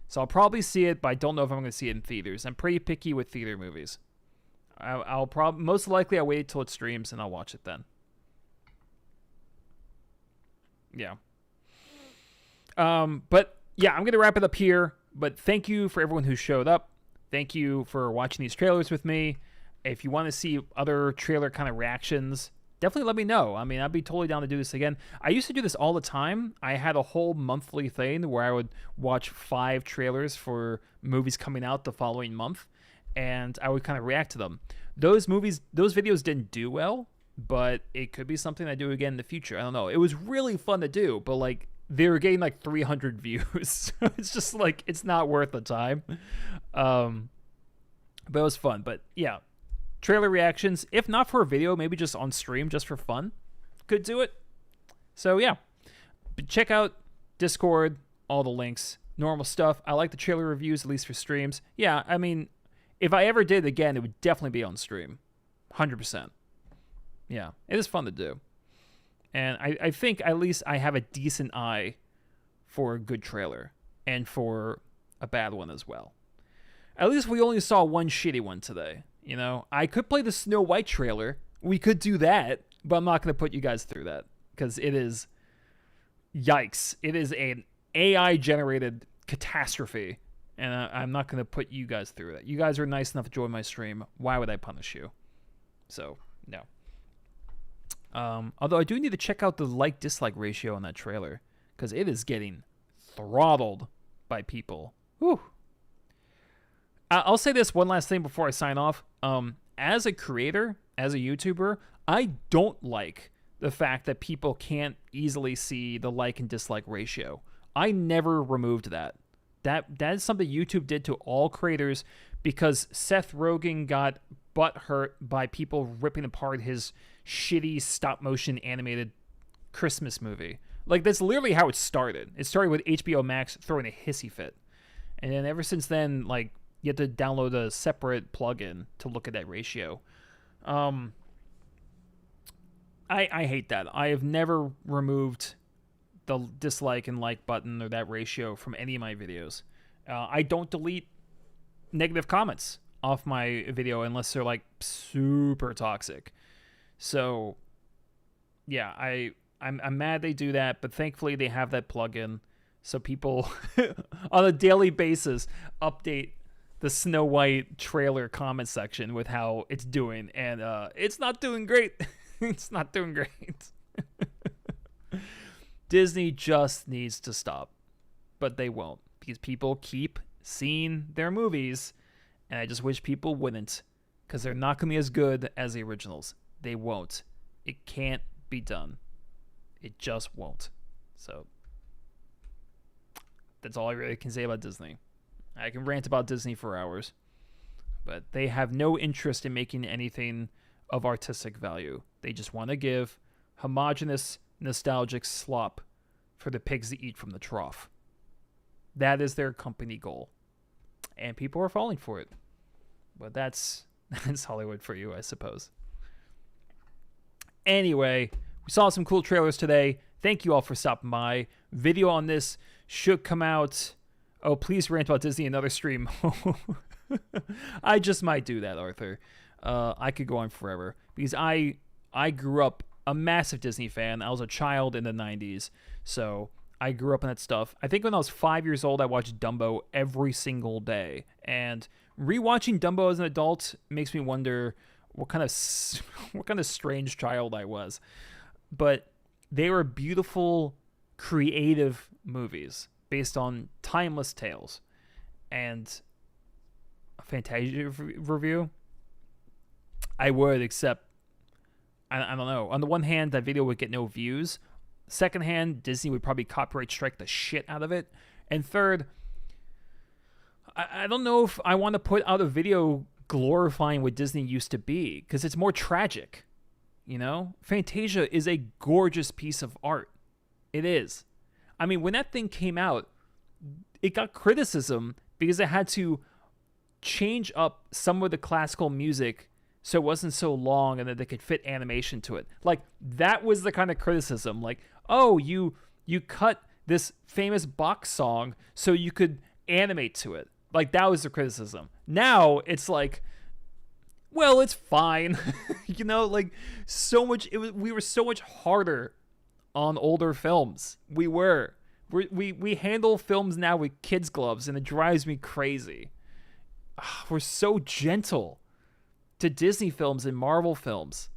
So I'll probably see it, but I don't know if I'm going to see it in theaters. I'm pretty picky with theater movies. I'll probably, most likely, I'll wait till it streams and I'll watch it then. Yeah. But yeah, I'm going to wrap it up here. But thank you for everyone who showed up. Thank you for watching these trailers with me. If you want to see other trailer kind of reactions, definitely let me know. I mean, I'd be totally down to do this again. I used to do this all the time. I had a whole monthly thing where I would watch 5 trailers for movies coming out the following month, and I would kind of react to them. Those videos didn't do well, but it could be something I do again in the future. I don't know. It was really fun to do, but like they were getting like 300 views. So it's just like, it's not worth the time. But it was fun. But yeah, trailer reactions, if not for a video, maybe just on stream, just for fun, could do it. So yeah, but check out Discord, all the links, normal stuff. I like the trailer reviews, at least for streams. Yeah, I mean, if I ever did it again, it would definitely be on stream. 100%. Yeah, it is fun to do. And I think at least I have a decent eye for a good trailer and for a bad one as well. At least we only saw one shitty one today. You know, I could play the Snow White trailer. We could do that, but I'm not going to put you guys through that because it is, yikes. It is an AI-generated catastrophe, and I'm not going to put you guys through that. You guys are nice enough to join my stream. Why would I punish you? So, no. Although I do need to check out the like-dislike ratio on that trailer because it is getting throttled by people. Whew. I'll say this one last thing before I sign off. As a creator, as a YouTuber, I don't like the fact that people can't easily see the like and dislike ratio. I never removed that. That is something YouTube did to all creators because Seth Rogen got butthurt by people ripping apart his shitty stop-motion animated Christmas movie. Like, that's literally how it started. It started with HBO Max throwing a hissy fit. And then ever since then, like, you have to download a separate plugin to look at that ratio. I hate that. I have never removed the dislike and like button or that ratio from any of my videos. I don't delete negative comments off my video unless they're like super toxic. So yeah, I'm mad they do that, but thankfully they have that plugin so people on a daily basis update the Snow White trailer comment section with how it's doing, and it's not doing great. It's not doing great. Disney just needs to stop, but they won't because people keep seeing their movies, and I just wish people wouldn't because they're not going to be as good as the originals. They won't. It can't be done. It just won't. So that's all I really can say about Disney. I can rant about Disney for hours, but they have no interest in making anything of artistic value. They just want to give homogenous, nostalgic slop for the pigs to eat from the trough. That is their company goal, and people are falling for it. But that's Hollywood for you, I suppose. Anyway, we saw some cool trailers today. Thank you all for stopping by. Video on this should come out. Oh, please rant about Disney another stream. I just might do that, Arthur. I could go on forever because I grew up a massive Disney fan. I was a child in the 90s, so I grew up on that stuff. I think when I was 5 years old, I watched Dumbo every single day. And rewatching Dumbo as an adult makes me wonder what kind of strange child I was. But they were beautiful, creative movies based on timeless tales. And a Fantasia review, I would, except I don't know. On the one hand, that video would get no views. Second hand, Disney would probably copyright strike the shit out of it. And third, I don't know if I want to put out a video glorifying what Disney used to be, because it's more tragic. You know? Fantasia is a gorgeous piece of art. It is. I mean, when that thing came out, it got criticism because it had to change up some of the classical music so it wasn't so long and that they could fit animation to it. Like, that was the kind of criticism. Like, oh, you cut this famous Bach song so you could animate to it. Like, that was the criticism. Now, it's like, well, it's fine. You know, like, we were so much harder on older films. We were. We handle films now with kids' gloves, and it drives me crazy. We're so gentle to Disney films and Marvel films,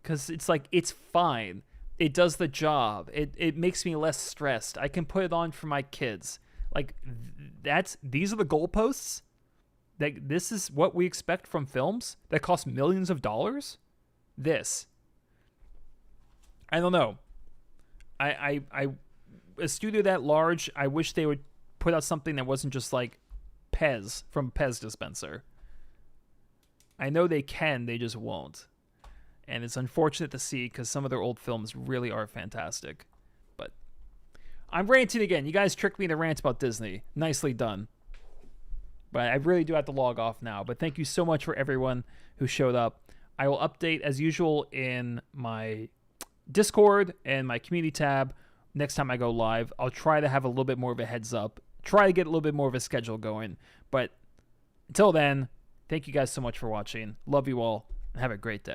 because it's like, it's fine. It does the job. It makes me less stressed. I can put it on for my kids. Like, these are the goalposts? This is what we expect from films that cost millions of dollars? This. I don't know. A studio that large, I wish they would put out something that wasn't just like Pez from Pez dispenser. I know they can, they just won't. And it's unfortunate to see, because some of their old films really are fantastic. But I'm ranting again. You guys tricked me to rant about Disney. Nicely done. But I really do have to log off now. But thank you so much for everyone who showed up. I will update as usual in my Discord and my community tab next time I go live. I'll try to have a little bit more of a heads up. Try to get a little bit more of a schedule going. But until then, thank you guys so much for watching. Love you all, and have a great day.